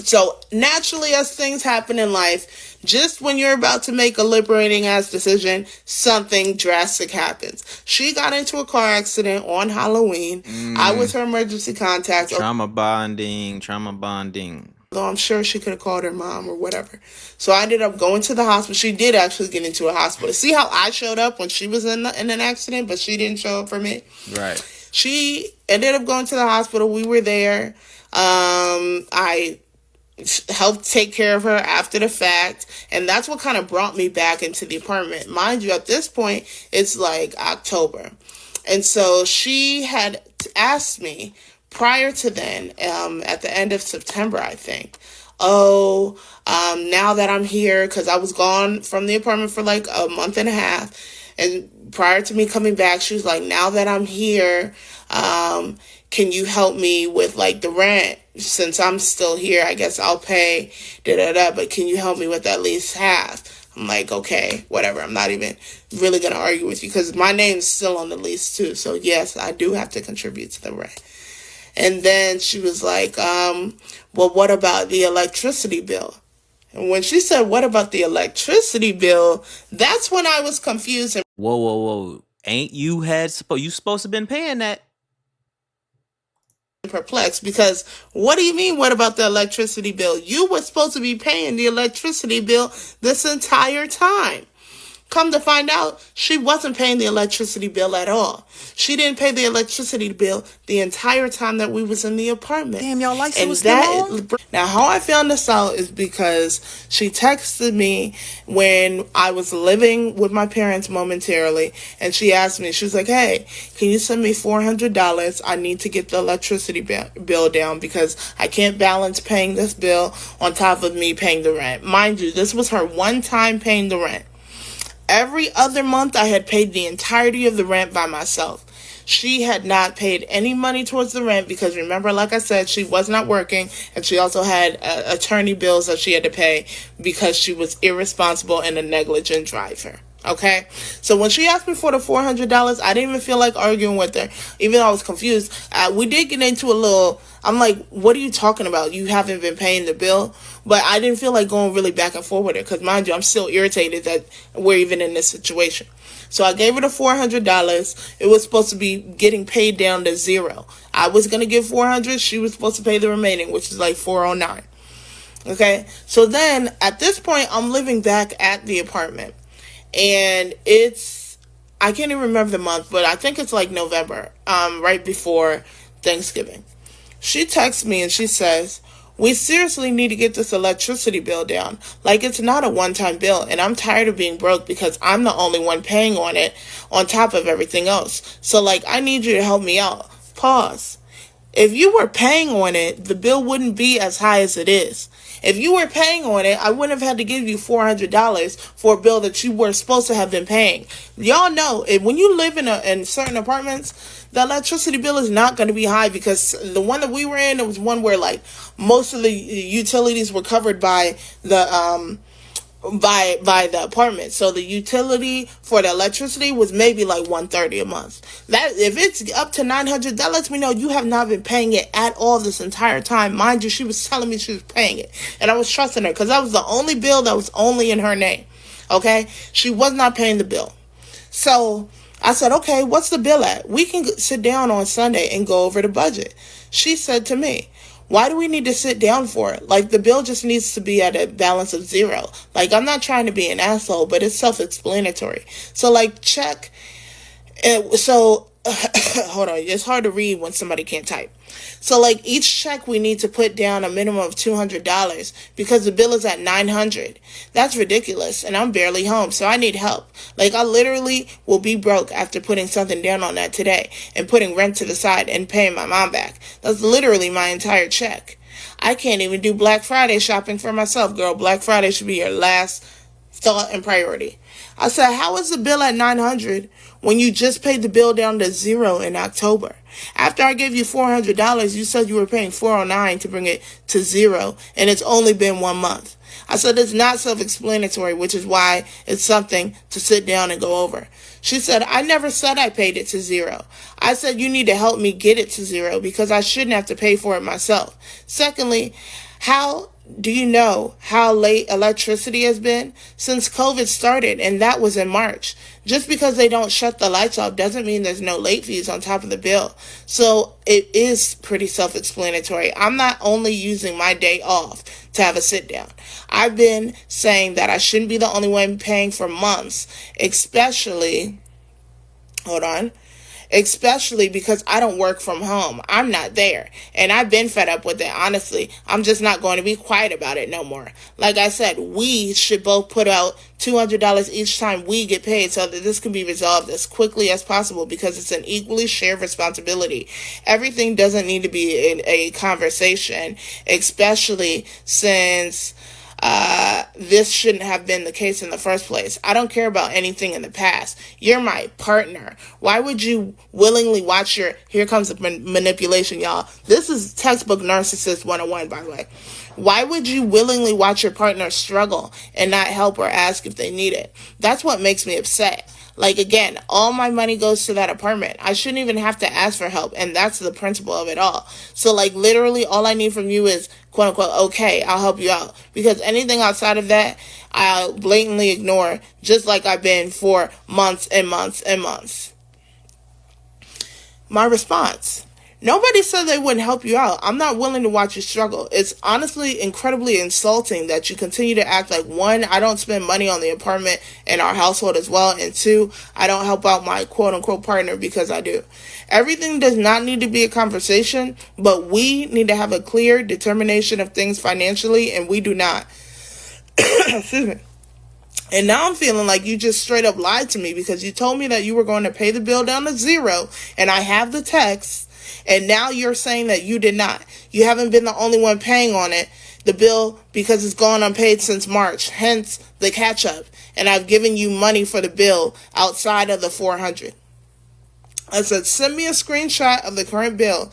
[SPEAKER 1] So naturally, as things happen in life, just when you're about to make a liberating ass decision, something drastic happens. She got into a car accident on Halloween. I was her emergency contact.
[SPEAKER 2] Trauma bonding.
[SPEAKER 1] Though I'm sure she could have called her mom or whatever. So I ended up going to the hospital. She did actually get into a hospital. See how I showed up when she was in an accident, but she didn't show up for me?
[SPEAKER 2] Right.
[SPEAKER 1] She ended up going to the hospital. We were there. I helped take care of her after the fact, and that's what kind of brought me back into the apartment. Mind you, at this point it's like October, and so she had asked me prior to then, at the end of September, I think, now that I'm here, because I was gone from the apartment for like a month and a half, and prior to me coming back, she was like, now that I'm here, can you help me with like the rent? Since I'm still here, I guess I'll pay, but can you help me with at least half? I'm like, okay, whatever. I'm not even really going to argue with you because my name's still on the lease too. So yes, I do have to contribute to the rent. And then she was like, well, what about the electricity bill? And when she said, what about the electricity bill? That's when I was confused. And
[SPEAKER 2] Whoa. Ain't you you supposed to have been paying that?
[SPEAKER 1] Perplexed, because what do you mean, what about the electricity bill? You were supposed to be paying the electricity bill this entire time. Come to find out, she wasn't paying the electricity bill at all. She didn't pay the electricity bill the entire time that we was in the apartment.
[SPEAKER 2] Damn, y'all lights
[SPEAKER 1] and
[SPEAKER 2] was still on?
[SPEAKER 1] Now, how I found this out is because she texted me when I was living with my parents momentarily, and she asked me, she was like, hey, can you send me $400? I need to get the electricity bill down because I can't balance paying this bill on top of me paying the rent. Mind you, this was her one time paying the rent. Every other month, I had paid the entirety of the rent by myself. She had not paid any money towards the rent because, remember, like I said, she was not working, and she also had attorney bills that she had to pay because she was irresponsible and a negligent driver. Okay? So when she asked me for the $400, I didn't even feel like arguing with her, even though I was confused. We did get into a little, I'm like, what are you talking about? You haven't been paying the bill? But I didn't feel like going really back and forth with her because, mind you, I'm still irritated that we're even in this situation. So I gave her the $400. It was supposed to be getting paid down to zero. I was going to give $400. She was supposed to pay the remaining, which is like $409. Okay? So then, at this point, I'm living back at the apartment. And I can't even remember the month, but I think it's like November, right before Thanksgiving. She texts me and she says, we seriously need to get this electricity bill down. Like, it's not a one-time bill, and I'm tired of being broke because I'm the only one paying on it on top of everything else. So, like, I need you to help me out. Pause. If you were paying on it, the bill wouldn't be as high as it is. If you were paying on it, I wouldn't have had to give you $400 for a bill that you were supposed to have been paying. Y'all know, when you live in certain apartments, the electricity bill is not going to be high because the one that we were in, it was one where like most of the utilities were covered by the by the apartment. So the utility for the electricity was maybe like $130 a month. That if it's up to $900, that lets me know you have not been paying it at all this entire time. Mind you, she was telling me she was paying it, and I was trusting her because that was the only bill that was only in her name. Okay, she was not paying the bill. So I said, okay, what's the bill at? We can sit down on Sunday and go over the budget. She said to me, why do we need to sit down for it? Like, the bill just needs to be at a balance of zero. Like, I'm not trying to be an asshole, but it's self-explanatory. So, like, check. Hold on. It's hard to read when somebody can't type. So, like, each check we need to put down a minimum of $200 because the bill is at $900. That's ridiculous, and I'm barely home, so I need help. Like, I literally will be broke after putting something down on that today and putting rent to the side and paying my mom back. That's literally my entire check. I can't even do Black Friday shopping for myself, girl. Black Friday should be your last thought and priority. I said, how is the bill at $900 when you just paid the bill down to zero in October? After I gave you $400, you said you were paying $409 to bring it to zero, and it's only been 1 month. I said, it's not self-explanatory, which is why it's something to sit down and go over. She said, I never said I paid it to zero. I said, you need to help me get it to zero because I shouldn't have to pay for it myself. Secondly, how do you know how late electricity has been? Since COVID started, and that was in March. Just because they don't shut the lights off doesn't mean there's no late fees on top of the bill. So it is pretty self-explanatory. I'm not only using my day off to have a sit down. I've been saying that I shouldn't be the only one paying for months, especially because I don't work from home. I'm not there. And I've been fed up with it, honestly. I'm just not going to be quiet about it no more. Like I said, we should both put out $200 each time we get paid so that this can be resolved as quickly as possible because it's an equally shared responsibility. Everything doesn't need to be in a conversation, especially since this shouldn't have been the case in the first place. I don't care about anything in the past. You're my partner. Why would you willingly watch here comes the manipulation, y'all. This is textbook narcissist 101, by the way. Why would you willingly watch your partner struggle and not help or ask if they need it? That's what makes me upset. Like, again, all my money goes to that apartment. I shouldn't even have to ask for help, and that's the principle of it all. So, like, literally, all I need from you is, quote-unquote, okay, I'll help you out. Because anything outside of that, I'll blatantly ignore, just like I've been for months and months and months. My response: nobody said they wouldn't help you out. I'm not willing to watch you struggle. It's honestly incredibly insulting that you continue to act like, one, I don't spend money on the apartment and our household as well, and two, I don't help out my quote-unquote partner because I do. Everything does not need to be a conversation, but we need to have a clear determination of things financially, and we do not. Excuse me. And now I'm feeling like you just straight up lied to me because you told me that you were going to pay the bill down to zero, and I have the text, and now you're saying that you did not. You haven't been the only one paying on it, the bill, because it's gone unpaid since March, hence the catch-up, and I've given you money for the bill outside of the $400. I said, send me a screenshot of the current bill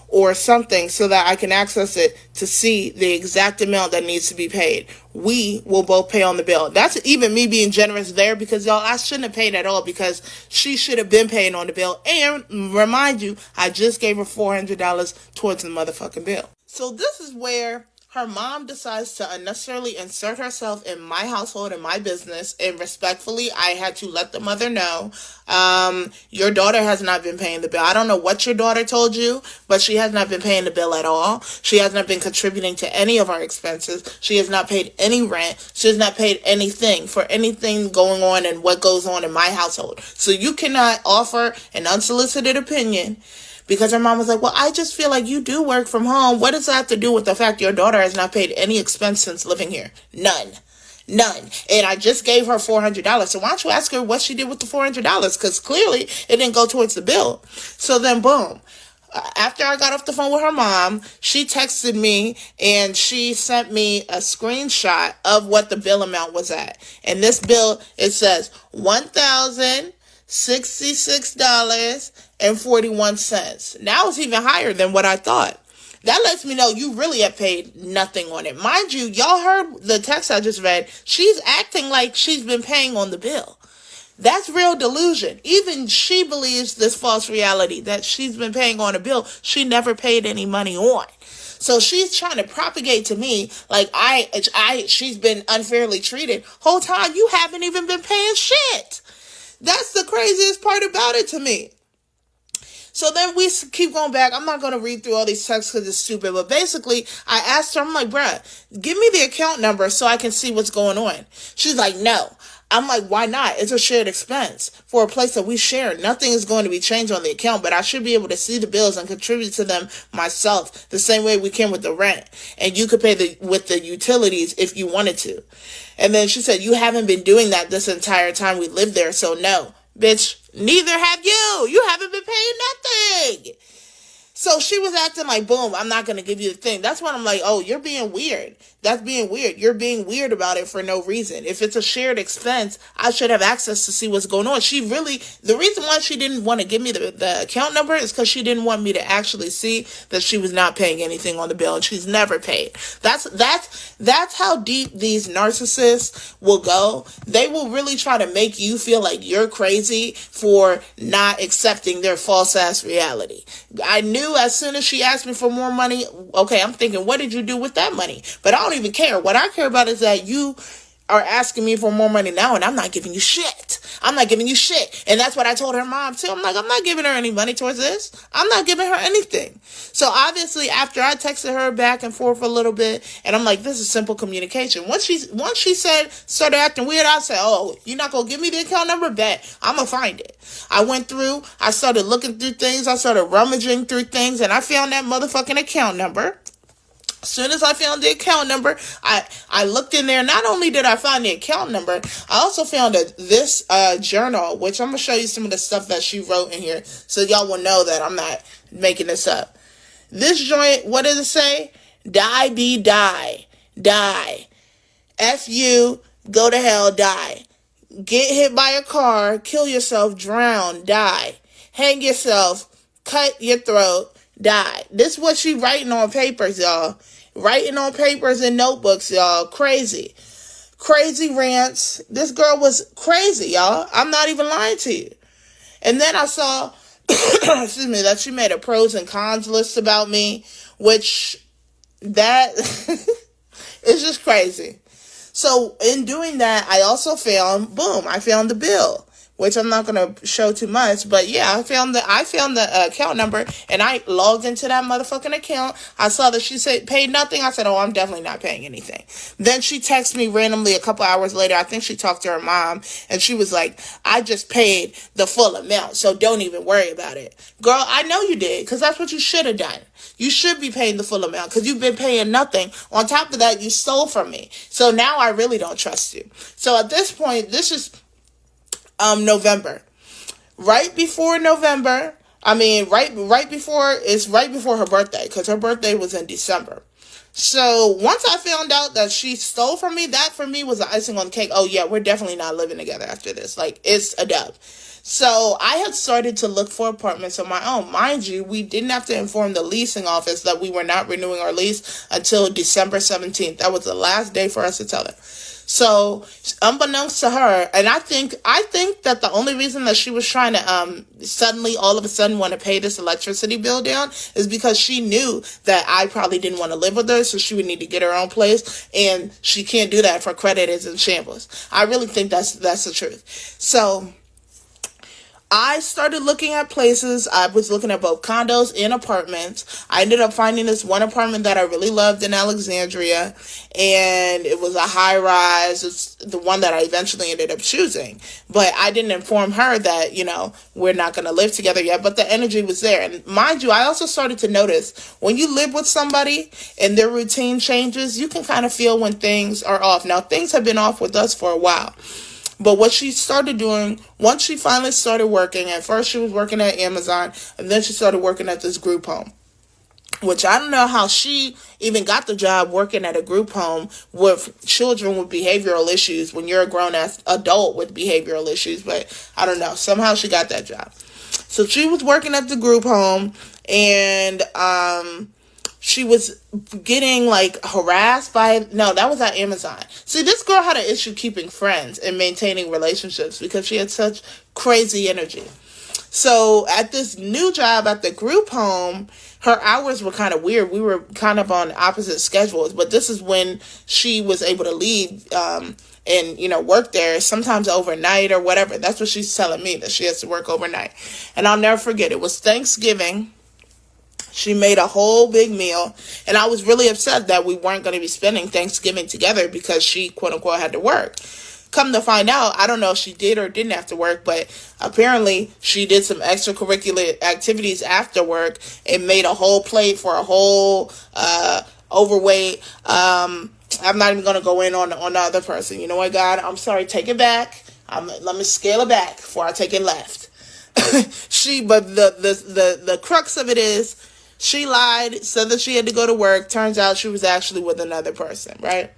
[SPEAKER 1] or something so that I can access it to see the exact amount that needs to be paid. We will both pay on the bill. That's even me being generous there because, y'all, I shouldn't have paid at all because she should have been paying on the bill. And remind you, I just gave her $400 towards the motherfucking bill. So this is where her mom decides to unnecessarily insert herself in my household and my business, and respectfully, I had to let the mother know, your daughter has not been paying the bill. I don't know what your daughter told you, but she has not been paying the bill at all. She has not been contributing to any of our expenses. She has not paid any rent. She has not paid anything for anything going on and what goes on in my household. So you cannot offer an unsolicited opinion. Because her mom was like, well, I just feel like you do work from home. What does that have to do with the fact your daughter has not paid any expense since living here? None. And I just gave her $400. So why don't you ask her what she did with the $400? Because clearly it didn't go towards the bill. So then, boom. After I got off the phone with her mom, she texted me and she sent me a screenshot of what the bill amount was at. And this bill, it says $1,066.41. Now it's even higher than what I thought. That lets me know you really have paid nothing on it. Mind you, y'all heard the text I just read. She's acting like she's been paying on the bill. That's real delusion. Even she believes this false reality that she's been paying on a bill she never paid any money on. So she's trying to propagate to me like she's been unfairly treated. Whole time you haven't even been paying shit. That's the craziest part about it to me. So then we keep going back. I'm not going to read through all these texts because it's stupid. But basically, I asked her, I'm like, bruh, give me the account number so I can see what's going on. She's like, no. I'm like, why not? It's a shared expense for a place that we share. Nothing is going to be changed on the account, but I should be able to see the bills and contribute to them myself the same way we can with the rent. And you could pay with the utilities if you wanted to. And then she said, you haven't been doing that this entire time we lived there, so no. Bitch, neither have you. You haven't been paying nothing. So she was acting like, boom, I'm not going to give you the thing. That's when I'm like, oh, you're being weird. That's being weird. You're being weird about it for no reason. If it's a shared expense, I should have access to see what's going on. The reason why she didn't want to give me the account number is because she didn't want me to actually see that she was not paying anything on the bill, and she's never paid. That's how deep these narcissists will go. They will really try to make you feel like you're crazy for not accepting their false ass reality. I knew as soon as she asked me for more money, okay, I'm thinking, what did you do with that money? But I don't even care. What I care about is that you are asking me for more money now, and I'm not giving you shit. I'm not giving you shit. And that's what I told her mom too. I'm like, I'm not giving her any money towards this. I'm not giving her anything. So obviously, after I texted her back and forth a little bit, and I'm like, this is simple communication. Once she started acting weird, I said, oh, you're not gonna give me the account number? Bet I'm gonna find it. I went through, I started looking through things, I started rummaging through things, and I found that motherfucking account number. As soon as I found the account number, I looked in there. Not only did I find the account number, I also found this journal, which I'm going to show you some of the stuff that she wrote in here so y'all will know that I'm not making this up. This joint, what does it say? Die, be, die. Die. F you, go to hell, die. Get hit by a car, kill yourself, drown, die. Hang yourself, cut your throat, die. This is what she writing on papers, y'all. Writing on papers and notebooks, y'all. Crazy. Crazy rants. This girl was crazy, y'all. I'm not even lying to you. And then I saw, excuse me, that she made a pros and cons list about me, which that is just crazy. So in doing that, I also found, I found the bill, which I'm not going to show too much, but yeah, I found the account number, and I logged into that motherfucking account. I saw that she said paid nothing. I said, oh, I'm definitely not paying anything. Then she texted me randomly a couple hours later. I think she talked to her mom, and she was like, I just paid the full amount, so don't even worry about it. Girl, I know you did, because that's what you should have done. You should be paying the full amount, because you've been paying nothing. On top of that, you stole from me. So now I really don't trust you. So at this point, this is November. Right before November, right before her birthday, because her birthday was in December. So once I found out that she stole from me, that for me was the icing on the cake. Oh yeah, we're definitely not living together after this. Like, it's a dub. So I had started to look for apartments of my own. Mind you, we didn't have to inform the leasing office that we were not renewing our lease until December 17th. That was the last day for us to tell her. So, unbeknownst to her, and I think that the only reason that she was trying to suddenly, all of a sudden, want to pay this electricity bill down is because she knew that I probably didn't want to live with her, so she would need to get her own place, and she can't do that if her credit is in shambles. I really think that's the truth. So I started looking at places. I was looking at both condos and apartments. I ended up finding this one apartment that I really loved in Alexandria, and it was a high rise. It's the one that I eventually ended up choosing. But I didn't inform her that, we're not going to live together yet, but the energy was there. And mind you, I also started to notice when you live with somebody and their routine changes, you can kind of feel when things are off. Now, things have been off with us for a while. But what she started doing, once she finally started working, at first she was working at Amazon, and then she started working at this group home, which I don't know how she even got the job working at a group home with children with behavioral issues when you're a grown-ass adult with behavioral issues, but I don't know. Somehow she got that job. So she was working at the group home, and she was getting harassed that was at Amazon. See, this girl had an issue keeping friends and maintaining relationships because she had such crazy energy. So at this new job at the group home, her hours were kind of weird. We were kind of on opposite schedules, but this is when she was able to leave and work there, sometimes overnight or whatever. That's what she's telling me, that she has to work overnight. And I'll never forget, it was Thanksgiving. She made a whole big meal, and I was really upset that we weren't going to be spending Thanksgiving together because she, quote unquote, had to work. Come to find out, I don't know if she did or didn't have to work, but apparently she did some extracurricular activities after work and made a whole plate for a whole overweight. I'm not even going to go in on the other person. You know what, God? I'm sorry. Take it back. Let me scale it back before I take it left. But the crux of it is, She lied, said that she had to go to work. Turns out she was actually with another person, right?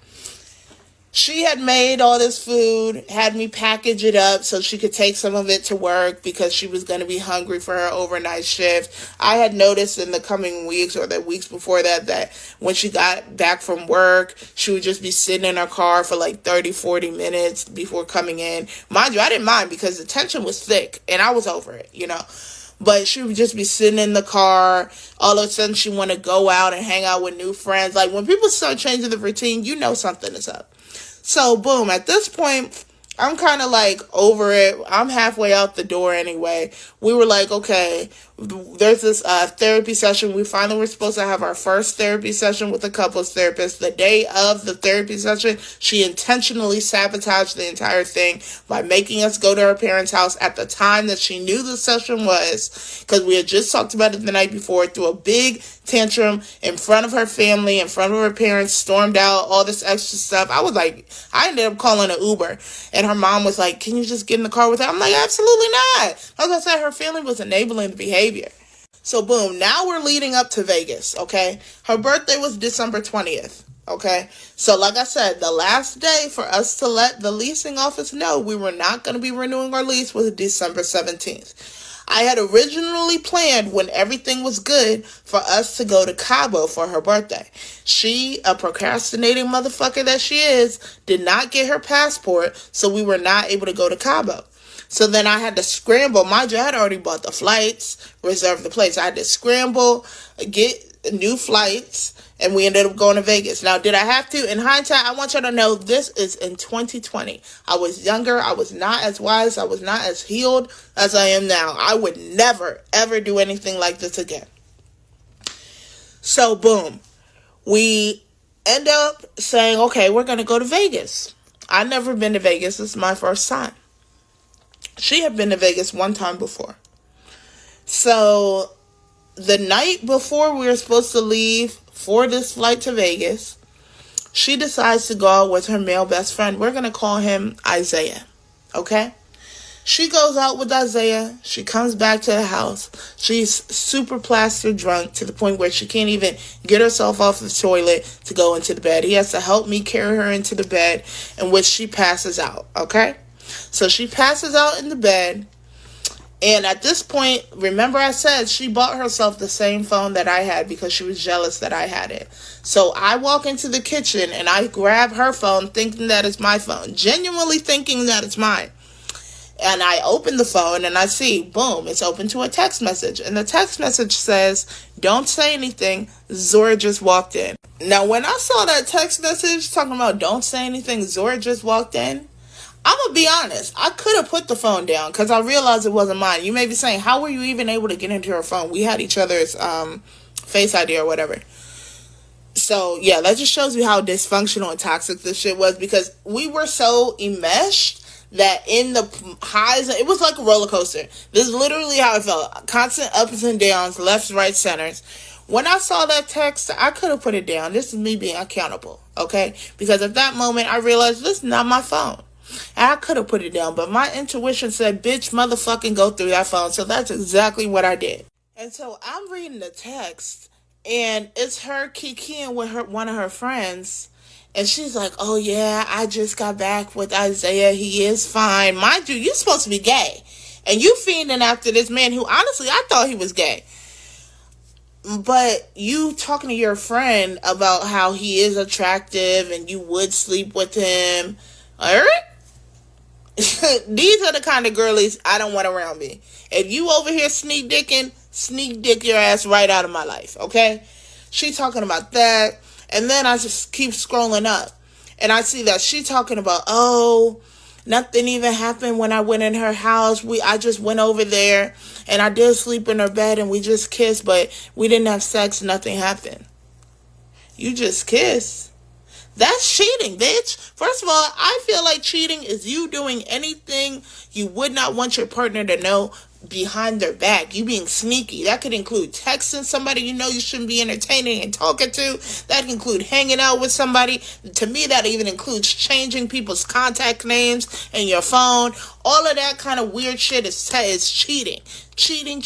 [SPEAKER 1] She had made all this food, had me package it up so she could take some of it to work because she was going to be hungry for her overnight shift. I had noticed in the coming weeks or the weeks before that when she got back from work, she would just be sitting in her car for like 30, 40 minutes before coming in. Mind you, I didn't mind because the tension was thick and I was over it, you know. But she would just be sitting in the car. All of a sudden, she want to go out and hang out with new friends. Like, when people start changing the routine, you know something is up. So, boom, at this point, I'm kind of like over it. I'm halfway out the door anyway. We were like, okay, there's this therapy session. We finally were supposed to have our first therapy session with a couples therapist. The day of the therapy session, she intentionally sabotaged the entire thing by making us go to her parents' house at the time that she knew the session was, because we had just talked about it the night before, threw a big tantrum in front of her family, in front of her parents, stormed out, all this extra stuff. I ended up calling an Uber, and her mom was like, can you just get in the car with her? I'm like, absolutely not. Like I said, her family was enabling the behavior. So boom, now we're leading up to Vegas, okay? Her birthday was December 20th, okay? So like I said, the last day for us to let the leasing office know we were not going to be renewing our lease was December 17th. I had originally planned, when everything was good, for us to go to Cabo for her birthday. She, a procrastinating motherfucker that she is, did not get her passport, so we were not able to go to Cabo. So then I had to scramble. Mind you, I had already bought the flights, reserved the place. I had to scramble, get new flights, and we ended up going to Vegas. Now, did I have to? In hindsight, I want you to know this is in 2020. I was younger. I was not as wise. I was not as healed as I am now. I would never, ever do anything like this again. So, boom. We end up saying, okay, we're going to go to Vegas. I've never been to Vegas. This is my first time. She had been to Vegas one time before. So, the night before we were supposed to leave for this flight to Vegas, she decides to go out with her male best friend. We're going to call him Isaiah, okay? She goes out with Isaiah. She comes back to the house. She's super plastered drunk to the point where she can't even get herself off the toilet to go into the bed. He has to help me carry her into the bed, in which she passes out, okay? So she passes out in the bed. And at this point, remember I said she bought herself the same phone that I had because she was jealous that I had it. So I walk into the kitchen and I grab her phone thinking that it's my phone. Genuinely thinking that it's mine. And I open the phone and I see, boom, it's open to a text message. And the text message says, don't say anything, Zora just walked in. Now, when I saw that text message talking about don't say anything, Zora just walked in, I'm going to be honest, I could have put the phone down because I realized it wasn't mine. You may be saying, how were you even able to get into her phone? We had each other's Face ID or whatever. So, yeah, that just shows you how dysfunctional and toxic this shit was, because we were so enmeshed that in the highs, it was like a roller coaster. This is literally how it felt. Constant ups and downs, lefts, right, centers. When I saw that text, I could have put it down. This is me being accountable, okay? Because at that moment, I realized this is not my phone. And I could have put it down, but my intuition said, bitch, motherfucking go through that phone. So that's exactly what I did. And so I'm reading the text, and it's her kikiing with one of her friends. And she's like, oh yeah, I just got back with Isaiah. He is fine. Mind you, you're supposed to be gay. And you fiending after this man who, honestly, I thought he was gay. But you talking to your friend about how he is attractive and you would sleep with him. Alright? These are the kind of girlies I don't want around me. If you over here sneak dick your ass right out of my life, okay? She talking about that. And then I just keep scrolling up. And I see that she talking about, oh, nothing even happened when I went in her house. I just went over there and I did sleep in her bed and we just kissed, but we didn't have sex. Nothing happened. You just kissed. That's cheating, bitch. First of all, I feel like cheating is you doing anything you would not want your partner to know, behind their back, you being sneaky. That could include texting somebody you know you shouldn't be entertaining and talking to. That could include hanging out with somebody. To me, that even includes changing people's contact names in your phone. All of that kind of weird shit is cheating. Cheating.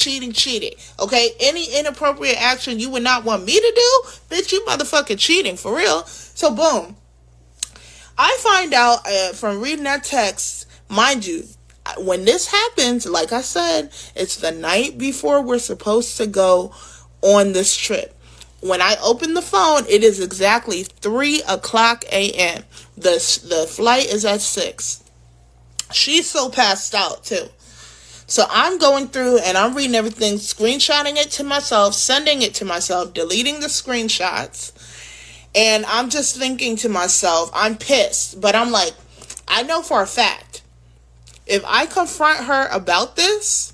[SPEAKER 1] Okay? Any inappropriate action you would not want me to do, bitch, you motherfucking cheating, for real. So, boom. I find out from reading that text, mind you, when this happens, like I said, it's the night before we're supposed to go on this trip. When I open the phone, it is exactly 3 o'clock a.m. The flight is at 6. She's so passed out, too. So I'm going through and I'm reading everything, screenshotting it to myself, sending it to myself, deleting the screenshots. And I'm just thinking to myself, I'm pissed. But I'm like, I know for a fact, if I confront her about this,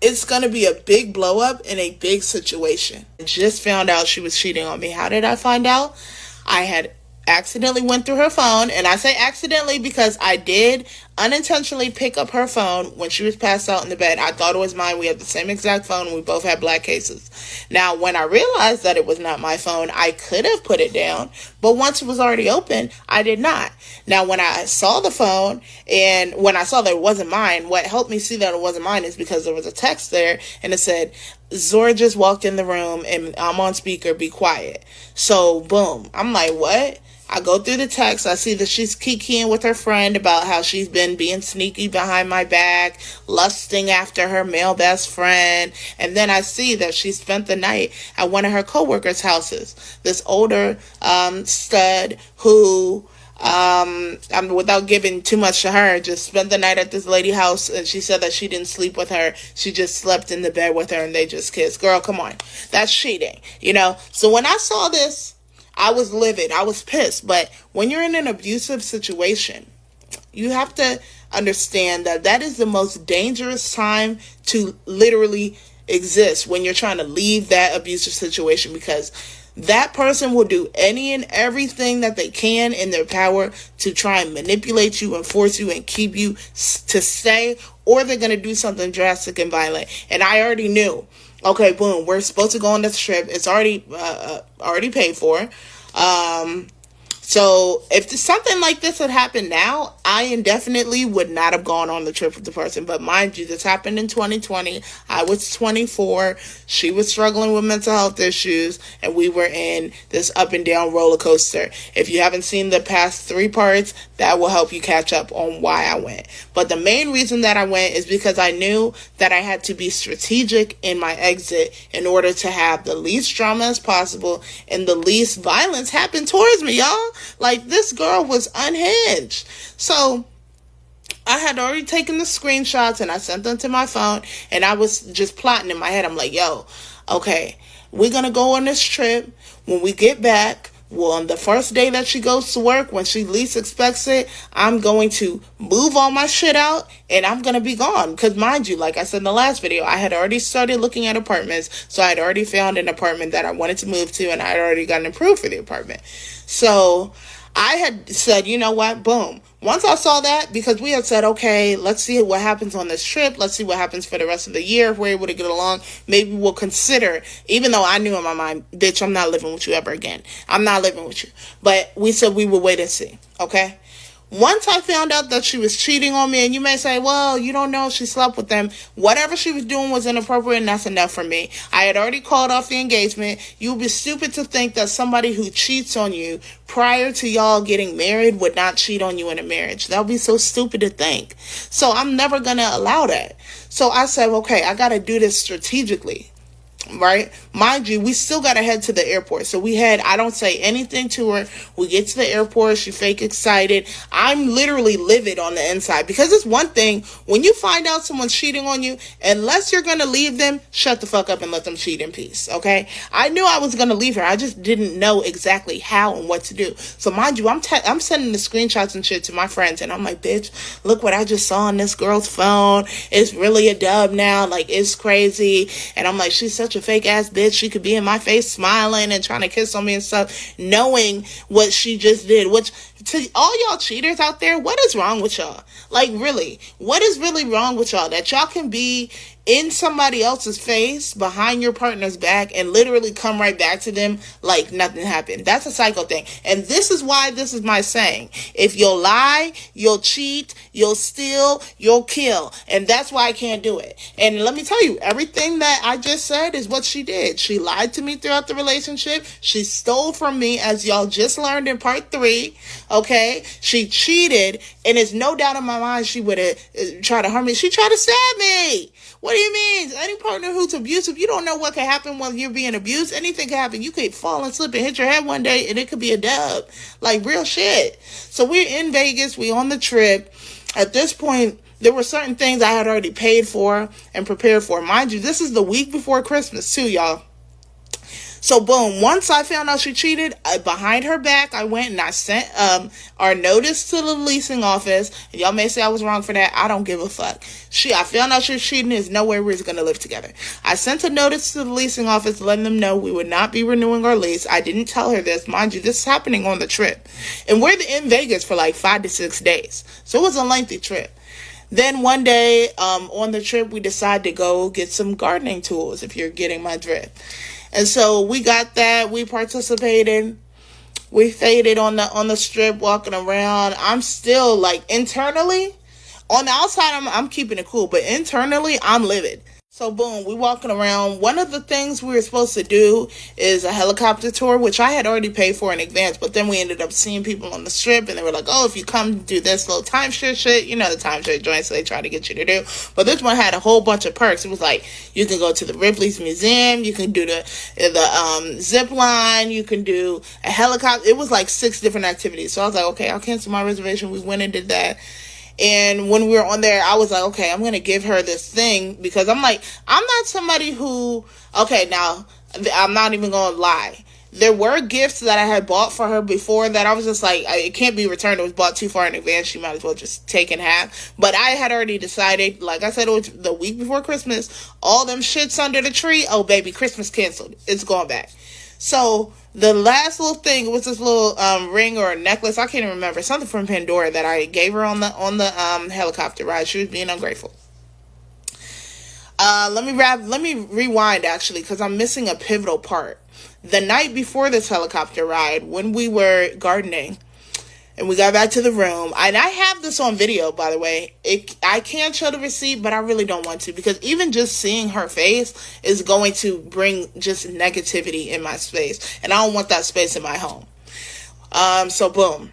[SPEAKER 1] it's going to be a big blow up in a big situation. I just found out she was cheating on me. How did I find out? I had accidentally went through her phone, and I say accidentally because I did unintentionally pick up her phone when she was passed out in the bed. I thought it was mine. We had the same exact phone, and we both had black cases. Now, when I realized that it was not my phone, I could have put it down, but once it was already open, I did not. Now, when I saw the phone, and when I saw that it wasn't mine, what helped me see that it wasn't mine is because there was a text there, and it said, Zora just walked in the room, and I'm on speaker, be quiet. So, boom. I'm like, what? I go through the text. I see that she's kikiing with her friend about how she's been being sneaky behind my back, lusting after her male best friend. And then I see that she spent the night at one of her coworkers' houses. This older stud who, without giving too much to her, just spent the night at this lady's house, and she said that she didn't sleep with her. She just slept in the bed with her, and they just kissed. Girl, come on. That's cheating, you know? So when I saw this, I was livid. I was pissed. But when you're in an abusive situation, you have to understand that that is the most dangerous time to literally exist, when you're trying to leave that abusive situation, because that person will do any and everything that they can in their power to try and manipulate you and force you and keep you to stay, or they're going to do something drastic and violent. And I already knew. Okay, boom, we're supposed to go on this trip. It's already paid for. So if something like this had happened now, I indefinitely would not have gone on the trip with the person. But mind you, this happened in 2020. I was 24. She was struggling with mental health issues, and we were in this up and down roller coaster. If you haven't seen the past 3 parts, that will help you catch up on why I went. But the main reason that I went is because I knew that I had to be strategic in my exit in order to have the least drama as possible and the least violence happen towards me, y'all. Like, this girl was unhinged. So I had already taken the screenshots and I sent them to my phone, and I was just plotting in my head. I'm like, yo, okay, we're going to go on this trip. When we get back, well, on the first day that she goes to work, when she least expects it, I'm going to move all my shit out and I'm going to be gone. Because mind you, like I said in the last video, I had already started looking at apartments. So I had already found an apartment that I wanted to move to, and I had already gotten approved for the apartment. So I had said, you know what, boom. Once I saw that, because we had said, okay, let's see what happens on this trip. Let's see what happens for the rest of the year. If we're able to get along, maybe we'll consider, even though I knew in my mind, bitch, I'm not living with you ever again. I'm not living with you. But we said we would wait and see, okay? Once I found out that she was cheating on me, and you may say, well, you don't know, she slept with them. Whatever she was doing was inappropriate, and that's enough for me. I had already called off the engagement. You'd be stupid to think that somebody who cheats on you prior to y'all getting married would not cheat on you in a marriage. That would be so stupid to think. So I'm never going to allow that. So I said, okay, I got to do this strategically. Right? Mind you, we still got to head to the airport. So I don't say anything to her. We get to the airport. She fake excited. I'm literally livid on the inside, because it's one thing when you find out someone's cheating on you, unless you're going to leave them, shut the fuck up and let them cheat in peace. Okay? I knew I was going to leave her. I just didn't know exactly how and what to do. So mind you, I'm sending the screenshots and shit to my friends, and I'm like, bitch, look what I just saw on this girl's phone. It's really a dub now. Like, it's crazy. And I'm like, she's such a fake ass bitch. She could be in my face smiling and trying to kiss on me and stuff, knowing what she just did, which to all y'all cheaters out there, what is wrong with y'all? Like, really, what is really wrong with y'all that y'all can be in somebody else's face behind your partner's back and literally come right back to them like nothing happened? That's a psycho thing. And this is why this is my saying: if you'll lie, you'll cheat, you'll steal, you'll kill. And that's why I can't do it. And let me tell you, everything that I just said is what she did. She lied to me throughout the relationship. She stole from me, as y'all just learned in part 3. Okay? She cheated, and it's no doubt in my mind she would have tried to harm me. She tried to stab me. What do you mean? Any partner who's abusive, you don't know what can happen when you're being abused. Anything can happen. You could fall and slip and hit your head one day, and it could be a dub. Like, real shit. So we're in Vegas. We on the trip. At this point, there were certain things I had already paid for and prepared for. Mind you, this is the week before Christmas too, y'all. So boom, once I found out she cheated, behind her back, I went and I sent our notice to the leasing office. And y'all may say I was wrong for that. I don't give a fuck. I found out she was cheating. There's no way we was going to live together. I sent a notice to the leasing office letting them know we would not be renewing our lease. I didn't tell her this. Mind you, this is happening on the trip. And we're in Vegas for like 5 to 6 days. So it was a lengthy trip. Then one day on the trip, we decided to go get some gardening tools, if you're getting my drift. And so we got that. We participated. We faded on the strip, walking around. I'm still like internally, on the outside, I'm keeping it cool, but internally, I'm livid. So boom, we walking around. One of the things we were supposed to do is a helicopter tour, which I had already paid for in advance, but then we ended up seeing people on the strip, and they were like, oh, if you come do this little timeshare shit, you know the timeshare joints they try to get you to do. But this one had a whole bunch of perks. It was like, you can go to the Ripley's Museum, you can do the zip line, you can do a helicopter. It was like 6 different activities. So I was like, okay, I'll cancel my reservation. We went and did that. And when we were on there, I was like, okay, I'm going to give her this thing, because I'm like, I'm not somebody who, okay, now, I'm not even going to lie. There were gifts that I had bought for her before that I was just like, it can't be returned. It was bought too far in advance. She might as well just take in half. But I had already decided, like I said, it was the week before Christmas, all them shits under the tree. Oh, baby, Christmas canceled. It's going back. So the last little thing was this little ring or a necklace. I can't even remember. Something from Pandora that I gave her on the helicopter ride. She was being ungrateful. Let me rewind actually, because I'm missing a pivotal part. The night before this helicopter ride, when we were gardening, and we got back to the room, and I have this on video, by the way. I can't show the receipt, but I really don't want to, because even just seeing her face is going to bring just negativity in my space, and I don't want that space in my home. So boom,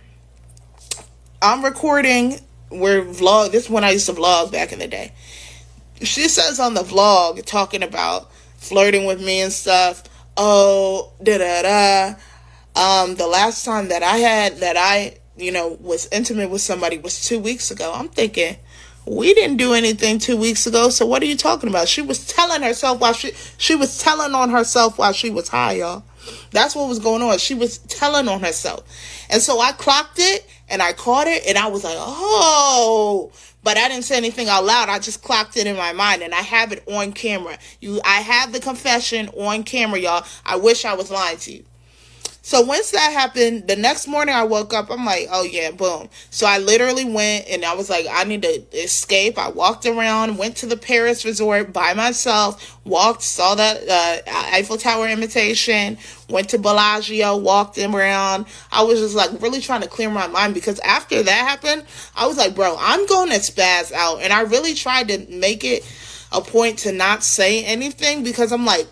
[SPEAKER 1] I'm recording. This is when I used to vlog back in the day. She says on the vlog, talking about flirting with me and stuff. Oh, the last time that I was intimate with somebody was 2 weeks ago. I'm thinking, we didn't do anything 2 weeks ago, so what are you talking about? She was telling herself while she was telling on herself while she was high, y'all. That's what was going on. She was telling on herself. And so I clocked it, and I caught it, and I was like, oh, but I didn't say anything out loud. I just clocked it in my mind, and I have it on camera. I have the confession on camera, y'all. I wish I was lying to you. So once that happened, the next morning I woke up, I'm like, oh yeah, boom. So I literally went, and I was like, I need to escape. I walked around, went to the Paris resort by myself, saw that Eiffel Tower imitation, went to Bellagio, walked around. I was just like really trying to clear my mind, because after that happened, I was like, bro, I'm going to spaz out. And I really tried to make it a point to not say anything, because I'm like,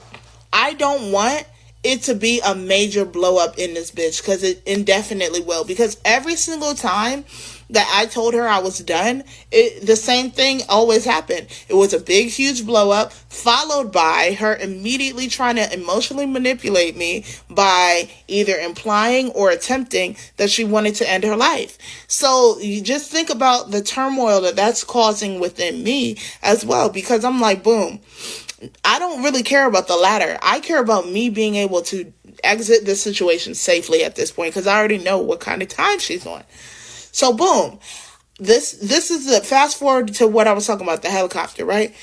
[SPEAKER 1] I don't want it to be a major blow up in this bitch, because it indefinitely will. Because every single time that I told her I was done, the same thing always happened. It was a big, huge blow up, followed by her immediately trying to emotionally manipulate me by either implying or attempting that she wanted to end her life. So you just think about the turmoil that's causing within me as well, because I'm like, boom, I don't really care about the latter. I care about me being able to exit this situation safely at this point, because I already know what kind of time she's on. So boom, this is the fast forward to what I was talking about, the helicopter, right?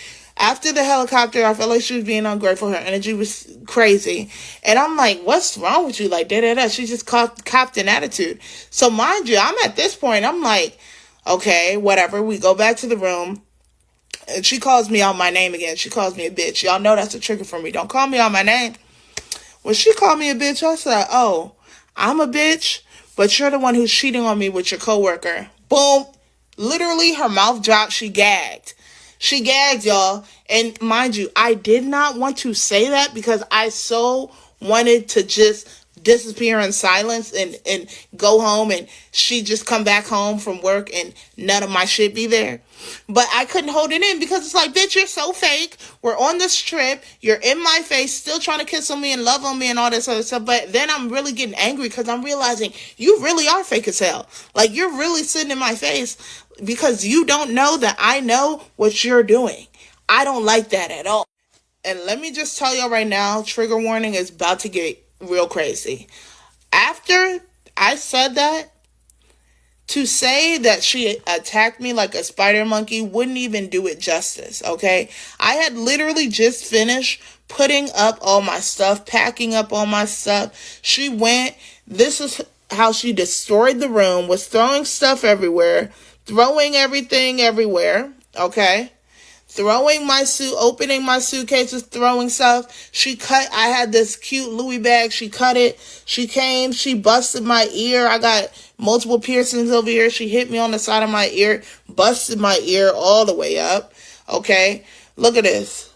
[SPEAKER 1] After the helicopter, I felt like she was being ungrateful. Her energy was crazy. And I'm like, what's wrong with you? Like, da-da-da. She just copped an attitude. So mind you, I'm at this point, I'm like, okay, whatever. We go back to the room. And she calls me out my name again. She calls me a bitch. Y'all know that's a trigger for me. Don't call me out my name. When she called me a bitch, I said, oh, I'm a bitch, but you're the one who's cheating on me with your coworker. Boom. Literally, her mouth dropped. She gagged. She gagged, y'all. And mind you, I did not want to say that because I so wanted to just disappear in silence and go home, and she just come back home from work and none of my shit be there. But I couldn't hold it in because it's like, bitch, you're so fake. We're on this trip. You're in my face, still trying to kiss on me and love on me and all this other stuff. But then I'm really getting angry because I'm realizing you really are fake as hell. Like, you're really sitting in my face because you don't know that I know what you're doing. I don't like that at all. And let me just tell y'all right now, trigger warning is about to get real crazy. After I said that, to say that she attacked me like a spider monkey wouldn't even do it justice, okay? I had literally just finished putting up all my stuff, packing up all my stuff. She went, this is how she destroyed the room, was throwing stuff everywhere, throwing everything everywhere, okay? Throwing my suit, opening my suitcases, throwing stuff. I had this cute Louis bag. She cut it. She came, she busted my ear. I got multiple piercings over here. She hit me on the side of my ear, busted my ear all the way up. Okay. Look at this.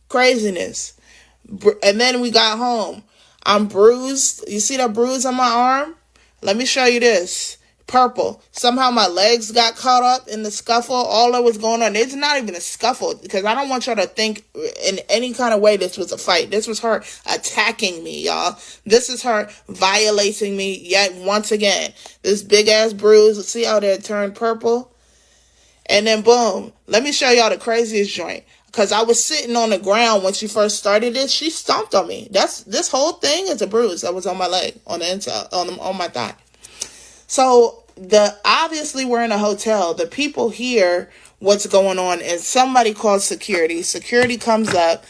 [SPEAKER 1] Craziness. And then we got home. I'm bruised. You see that bruise on my arm? Let me show you this. Purple. Somehow my legs got caught up in the scuffle. All that was going on. It's not even a scuffle because I don't want y'all to think in any kind of way this was a fight. This was her attacking me, y'all. This is her violating me yet once again. This big ass bruise. See how that turned purple? And then boom. Let me show y'all the craziest joint. Because I was sitting on the ground when she first started it. She stomped on me. This whole thing is a bruise that was on my leg, on the inside, on my thigh. So obviously we're in a hotel. The people hear what's going on and somebody calls security. Security comes up.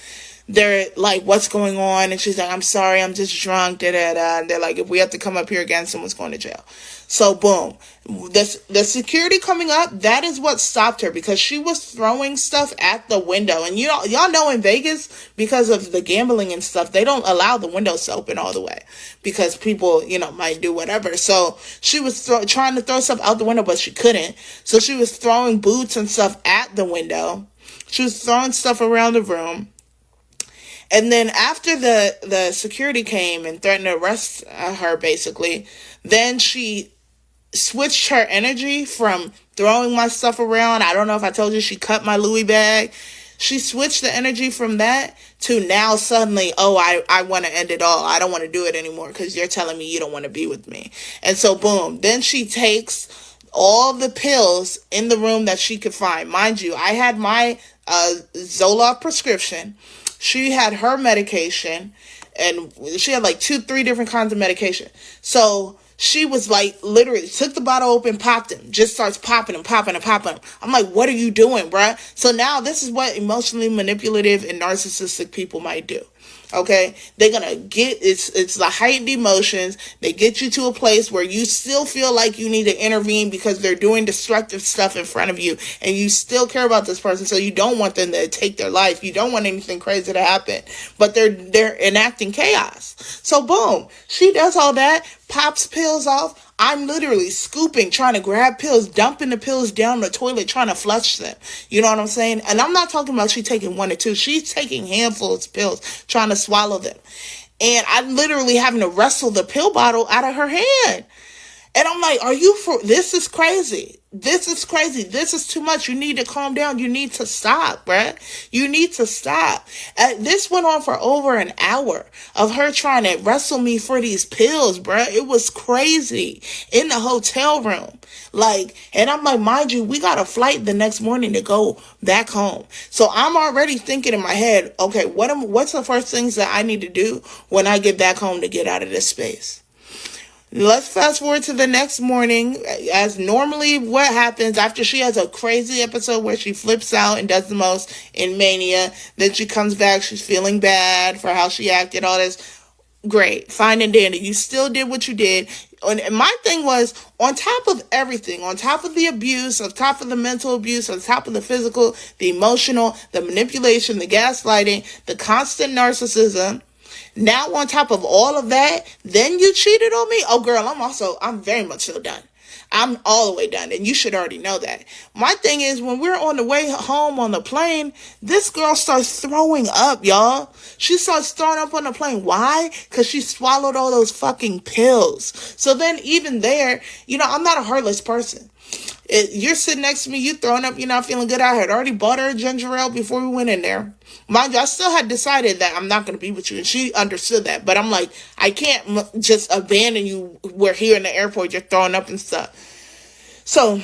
[SPEAKER 1] They're like, what's going on? And she's like, I'm sorry, I'm just drunk. Da-da-da. And they're like, if we have to come up here again, someone's going to jail. So boom, the security coming up, that is what stopped her because she was throwing stuff at the window. And y'all know in Vegas, because of the gambling and stuff, they don't allow the windows to open all the way because people, might do whatever. So she was trying to throw stuff out the window, but she couldn't. So she was throwing boots and stuff at the window. She was throwing stuff around the room. And then after the security came and threatened to arrest her, basically, then she switched her energy from throwing my stuff around. I don't know if I told you she cut my Louis bag. She switched the energy from that to now suddenly, I want to end it all. I don't want to do it anymore because you're telling me you don't want to be with me. And so boom, then she takes all the pills in the room that she could find. Mind you, I had my Zoloft prescription. She had her medication, and she had like 2-3 different kinds of medication. So she was like, literally took the bottle open, popped him, just starts popping him, popping him, popping him. I'm like, what are you doing, bruh? So now this is what emotionally manipulative and narcissistic people might do. Okay, they're gonna it's the heightened emotions. They get you to a place where you still feel like you need to intervene because they're doing destructive stuff in front of you, and you still care about this person, so you don't want them to take their life. You don't want anything crazy to happen, but they're enacting chaos. So boom, she does all that, pops pills off. I'm literally scooping, trying to grab pills, dumping the pills down the toilet, trying to flush them. You know what I'm saying? And I'm not talking about she taking 1 or 2. She's taking handfuls of pills, trying to swallow them. And I'm literally having to wrestle the pill bottle out of her hand. And I'm like, this is crazy. This is crazy. This is too much. You need to calm down. You need to stop, bruh. You need to stop. This went on for over an hour of her trying to wrestle me for these pills, bruh. It was crazy in the hotel room. And I'm like, mind you, we got a flight the next morning to go back home. So I'm already thinking in my head, okay, what's the first things that I need to do when I get back home to get out of this space? Let's fast forward to the next morning. As normally what happens after she has a crazy episode where she flips out and does the most in mania. Then she comes back. She's feeling bad for how she acted, all this. Great, fine and dandy. You still did what you did. And my thing was, on top of everything, on top of the abuse, on top of the mental abuse, on top of the physical, the emotional, the manipulation, the gaslighting, the constant narcissism, now on top of all of that, then you cheated on me? Oh girl, I'm very much so done. I'm all the way done, and you should already know that. My thing is, when we're on the way home on the plane, this girl starts throwing up, y'all. She starts throwing up on the plane. Why? Because she swallowed all those fucking pills. So then even there, I'm not a heartless person. You're sitting next to me, you throwing up, you're not feeling good. I had already bought her a ginger ale before we went in there. Mind you, I still had decided that I'm not going to be with you, and she understood that. But I'm like, I can't just abandon you. We're here in the airport, you're throwing up and stuff. So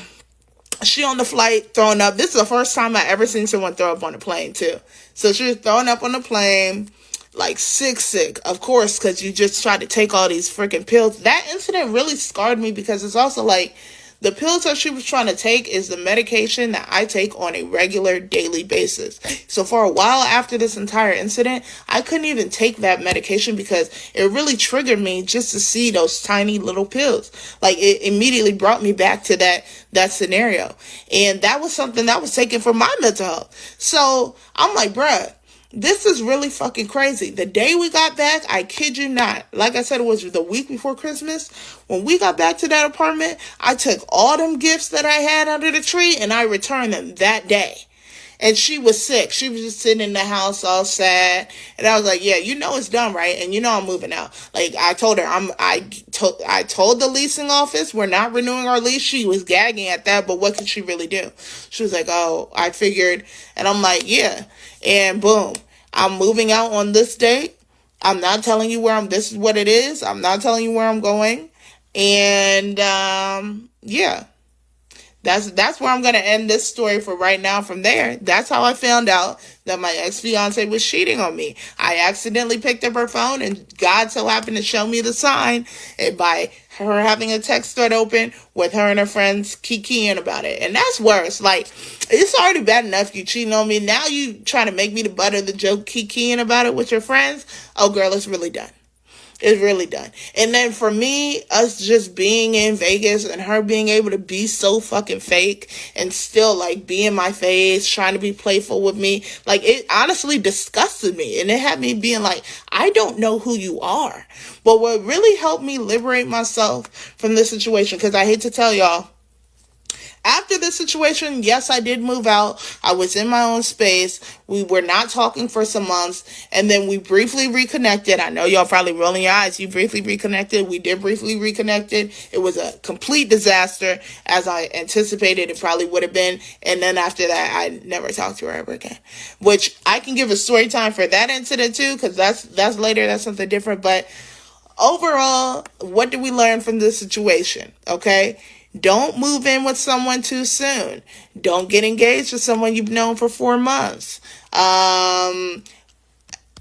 [SPEAKER 1] she on the flight throwing up. This is the first time I ever seen someone throw up on a plane too. So she was throwing up on the plane, like sick, of course, because you just tried to take all these freaking pills. That incident really scarred me because it's also like, the pills that she was trying to take is the medication that I take on a regular daily basis. So for a while after this entire incident, I couldn't even take that medication because it really triggered me just to see those tiny little pills. Like, it immediately brought me back to that scenario. And that was something that was taken for my mental health. So I'm like, bruh, this is really fucking crazy. The day we got back, I kid you not, like I said, it was the week before Christmas. When we got back to that apartment, I took all them gifts that I had under the tree and I returned them that day. And she was sick. She was just sitting in the house all sad. And I was like, yeah, it's done, right? And I'm moving out. Like, I told her, I told the leasing office we're not renewing our lease. She was gagging at that, but what could she really do? She was like, oh, I figured. And I'm like, yeah. And boom, I'm moving out on this date. I'm not telling you this is what it is. I'm not telling you where I'm going. And, yeah. That's where I'm going to end this story for right now. From there, that's how I found out that my ex-fiance was cheating on me. I accidentally picked up her phone, and God so happened to show me the sign by her having a text thread open with her and her friends kikiing about it. And that's worse. Like, it's already bad enough you cheating on me. Now you trying to make me the butt of the joke kikiing about it with your friends. Oh, girl, it's really done. It's really done. And then for me, us just being in Vegas and her being able to be so fucking fake and still like be in my face, trying to be playful with me, like it honestly disgusted me. And it had me being like, I don't know who you are. But what really helped me liberate myself from this situation, because I hate to tell y'all, after this situation, yes, I did move out. I was in my own space. We were not talking for some months. And then we briefly reconnected. I know y'all probably rolling your eyes. You briefly reconnected. We did briefly reconnected. It was a complete disaster, as I anticipated it probably would have been. And then after that, I never talked to her ever again. Which I can give a story time for that incident too, because that's later. That's something different. But overall, what did we learn from this situation? Okay. Don't move in with someone too soon. Don't get engaged with someone you've known for 4 months.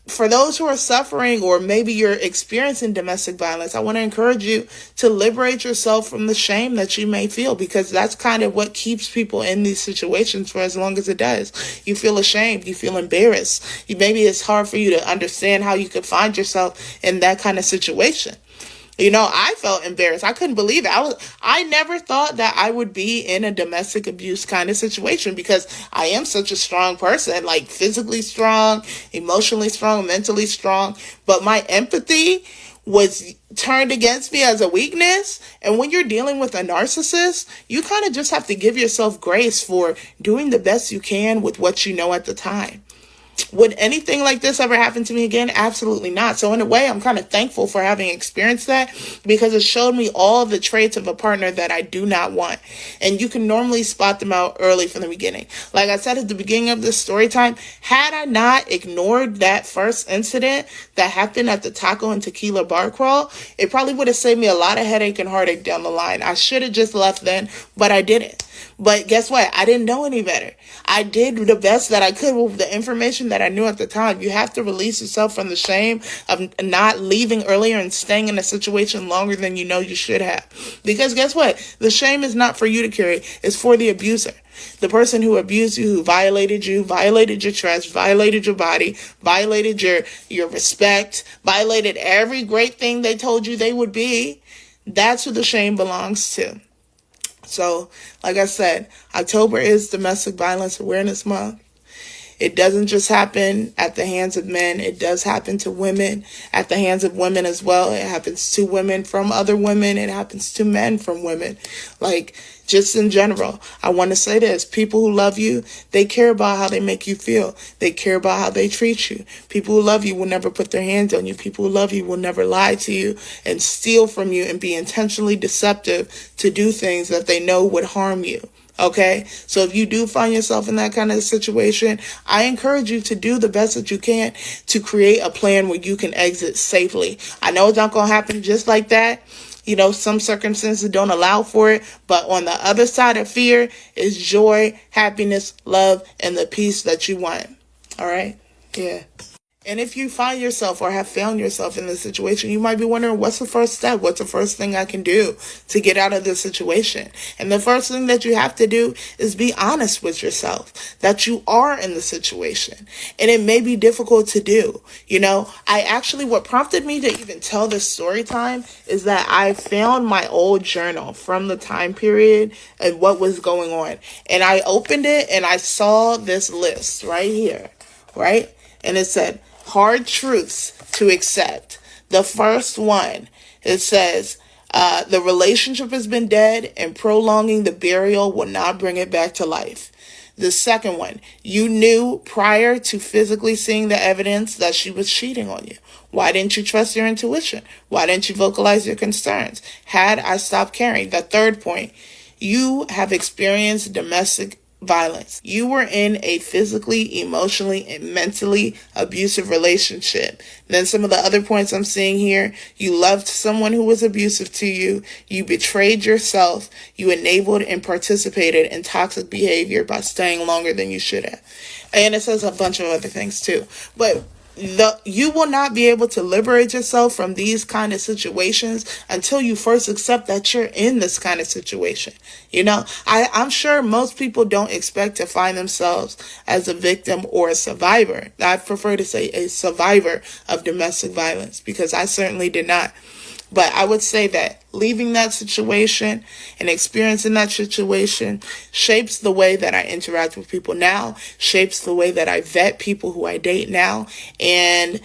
[SPEAKER 1] For those who are suffering, or maybe you're experiencing domestic violence, I want to encourage you to liberate yourself from the shame that you may feel, because that's kind of what keeps people in these situations for as long as it does. You feel ashamed. You feel embarrassed. Maybe it's hard for you to understand how you could find yourself in that kind of situation. I felt embarrassed. I couldn't believe it. I never thought that I would be in a domestic abuse kind of situation, because I am such a strong person, like physically strong, emotionally strong, mentally strong. But my empathy was turned against me as a weakness. And when you're dealing with a narcissist, you kind of just have to give yourself grace for doing the best you can with what you know at the time. Would anything like this ever happen to me again? Absolutely not. So in a way, I'm kind of thankful for having experienced that, because it showed me all the traits of a partner that I do not want. And you can normally spot them out early from the beginning. Like I said at the beginning of this story time, had I not ignored that first incident that happened at the Taco and Tequila bar crawl, it probably would have saved me a lot of headache and heartache down the line. I should have just left then, but I didn't. But guess what? I didn't know any better. I did the best that I could with the information that I knew at the time. You have to release yourself from the shame of not leaving earlier and staying in a situation longer than you know you should have. Because guess what? The shame is not for you to carry. It's for the abuser. The person who abused you, who violated your trust, violated your body, violated your respect, violated every great thing they told you they would be. That's who the shame belongs to. So, like I said, October is Domestic Violence Awareness Month. It doesn't just happen at the hands of men. It does happen to women, at the hands of women as well. It happens to women from other women. It happens to men from women. Like, just in general, I want to say this. People who love you, they care about how they make you feel. They care about how they treat you. People who love you will never put their hands on you. People who love you will never lie to you and steal from you and be intentionally deceptive to do things that they know would harm you. Okay, so if you do find yourself in that kind of situation, I encourage you to do the best that you can to create a plan where you can exit safely. I know it's not going to happen just like that. You know, some circumstances don't allow for it, but on the other side of fear is joy, happiness, love, and the peace that you want. All right? Yeah. And if you find yourself or have found yourself in this situation, you might be wondering, what's the first step? What's the first thing I can do to get out of this situation? And the first thing that you have to do is be honest with yourself that you are in the situation. And it may be difficult to do. You know, what prompted me to even tell this story time is that I found my old journal from the time period and what was going on. And I opened it and I saw this list right here, right? And it said, hard truths to accept. The first one, it says, the relationship has been dead and prolonging the burial will not bring it back to life. The second one, you knew prior to physically seeing the evidence that she was cheating on you. Why didn't you trust your intuition? Why didn't you vocalize your concerns? Had I stopped caring? The third point, you have experienced domestic violence. You were in a physically, emotionally, and mentally abusive relationship. Then some of the other points I'm seeing here, you loved someone who was abusive to you. You betrayed yourself. You enabled and participated in toxic behavior by staying longer than you should have. And it says a bunch of other things too. But you will not be able to liberate yourself from these kind of situations until you first accept that you're in this kind of situation. You know, I'm sure most people don't expect to find themselves as a victim or a survivor. I prefer to say a survivor of domestic violence because I certainly did not. But I would say that leaving that situation and experiencing that situation shapes the way that I interact with people now, shapes the way that I vet people who I date now. And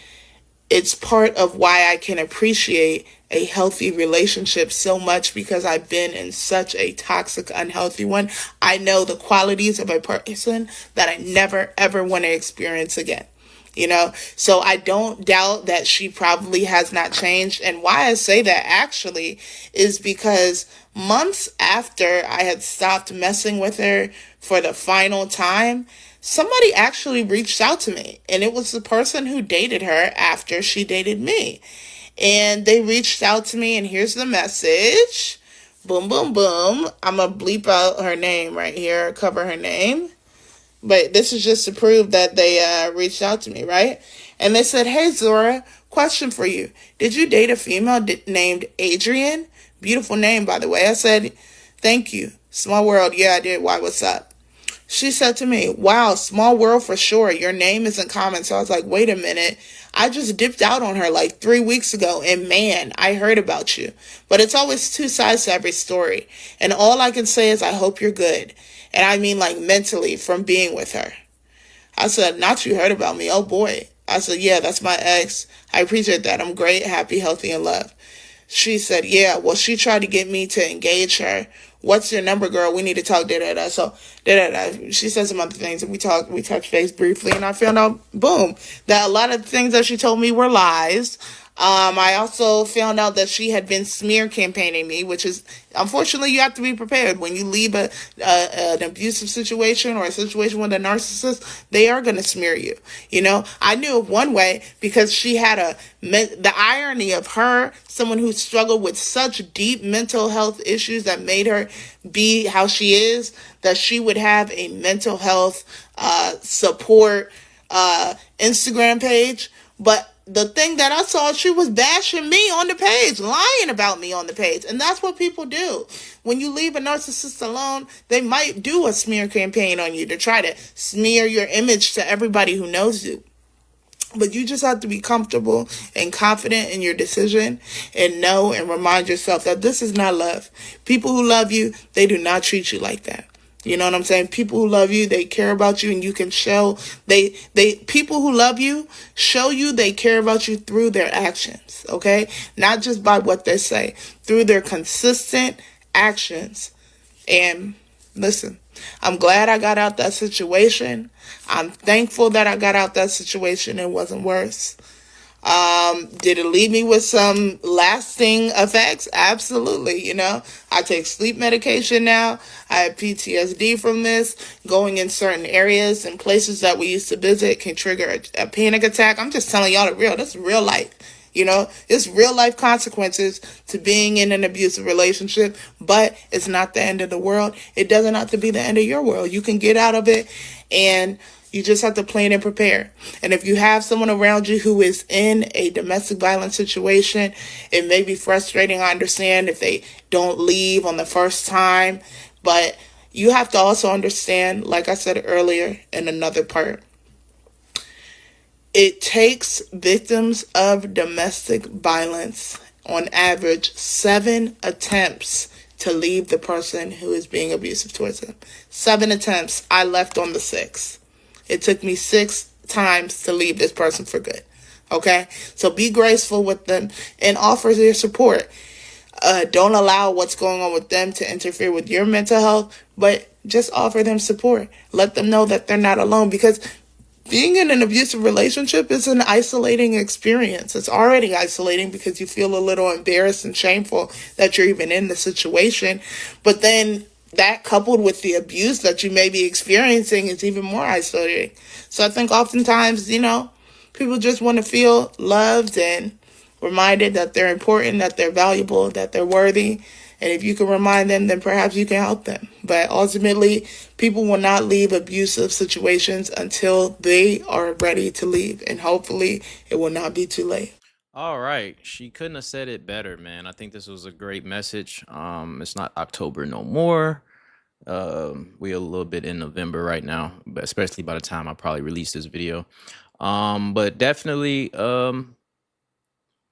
[SPEAKER 1] it's part of why I can appreciate a healthy relationship so much because I've been in such a toxic, unhealthy one. I know the qualities of a person that I never, ever want to experience again. You know, so I don't doubt that she probably has not changed. And why I say that actually is because months after I had stopped messing with her for the final time, somebody actually reached out to me. And it was the person who dated her after she dated me. And they reached out to me, and here's the message. Boom, boom, boom. I'm going to bleep out her name right here, cover her name. But this is just to prove that they reached out to me, right? And they said, hey, Zora, question for you. Did you date a female named Adrian? Beautiful name, by the way. I said, thank you. Small world. Yeah, I did. Why? What's up? She said to me, wow, small world for sure. Your name isn't common. So I was like, wait a minute. I just dipped out on her like 3 weeks ago. And man, I heard about you. But it's always two sides to every story. And all I can say is I hope you're good. And I mean like mentally from being with her. I said, not you heard about me. Oh boy. I said, yeah, that's my ex. I appreciate that. I'm great, happy, healthy, and loved. She said, yeah, well, she tried to get me to engage her. What's your number, girl? We need to talk, da-da-da. So, da-da-da. She said some other things, and we touched base briefly, and I found out, boom, that a lot of things that she told me were lies. I also found out that she had been smear campaigning me, which is, unfortunately, you have to be prepared. When you leave an abusive situation or a situation with a narcissist, they are going to smear you. You know, I knew of one way because she had the irony of her, someone who struggled with such deep mental health issues that made her be how she is, that she would have a mental health support Instagram page. But the thing that I saw, she was bashing me on the page, lying about me on the page. And that's what people do. When you leave a narcissist alone, they might do a smear campaign on you to try to smear your image to everybody who knows you. But you just have to be comfortable and confident in your decision and know and remind yourself that this is not love. People who love you, they do not treat you like that. You know what I'm saying? People who love you, they care about you, and you can show people who love you show you they care about you through their actions, okay? Not just by what they say, through their consistent actions. And listen, I'm glad I got out that situation. I'm thankful that I got out that situation. It wasn't worse. Did it leave me with some lasting effects? Absolutely. You know, I take sleep medication now. I have PTSD from this. Going in certain areas and places that we used to visit can trigger a panic attack. I'm just telling y'all the real. That's real life. You know, it's real life consequences to being in an abusive relationship, but it's not the end of the world. It doesn't have to be the end of your world. You can get out of it, and you just have to plan and prepare. And if you have someone around you who is in a domestic violence situation, it may be frustrating. I understand if they don't leave on the first time, but you have to also understand, like I said earlier in another part, it takes victims of domestic violence, on average, 7 attempts to leave the person who is being abusive towards them. 7 attempts. I left on the 6th. It took me 6 times to leave this person for good. Okay? So be graceful with them and offer their support. Don't allow what's going on with them to interfere with your mental health, but just offer them support. Let them know that they're not alone, because being in an abusive relationship is an isolating experience. It's already isolating because you feel a little embarrassed and shameful that you're even in the situation. But then that, coupled with the abuse that you may be experiencing, is even more isolating. So I think oftentimes, you know, people just want to feel loved and reminded that they're important, that they're valuable, that they're worthy. And if you can remind them, then perhaps you can help them. But ultimately, people will not leave abusive situations until they are ready to leave. And hopefully, it will not be too late.
[SPEAKER 2] All right. She couldn't have said it better, man. I think this was a great message. It's not October no more. We're a little bit in November right now, but especially by the time I probably release this video. But definitely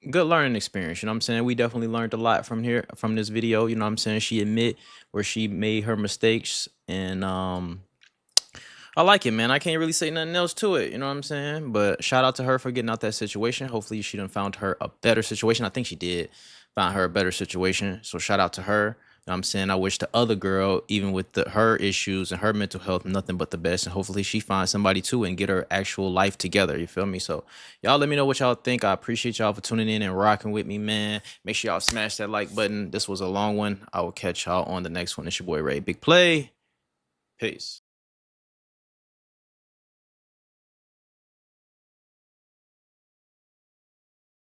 [SPEAKER 2] good learning experience. You know what I'm saying? We definitely learned a lot from this video. You know what I'm saying? She admit where she made her mistakes, and I like it, man. I can't really say nothing else to it. You know what I'm saying? But shout out to her for getting out that situation. Hopefully she done found her a better situation. I think she did find her a better situation. So shout out to her. You know what I'm saying? I wish the other girl, even with her issues and her mental health, nothing but the best. And hopefully she finds somebody too and get her actual life together. You feel me? So y'all let me know what y'all think. I appreciate y'all for tuning in and rocking with me, man. Make sure y'all smash that like button. This was a long one. I will catch y'all on the next one. It's your boy Ray. Big play. Peace.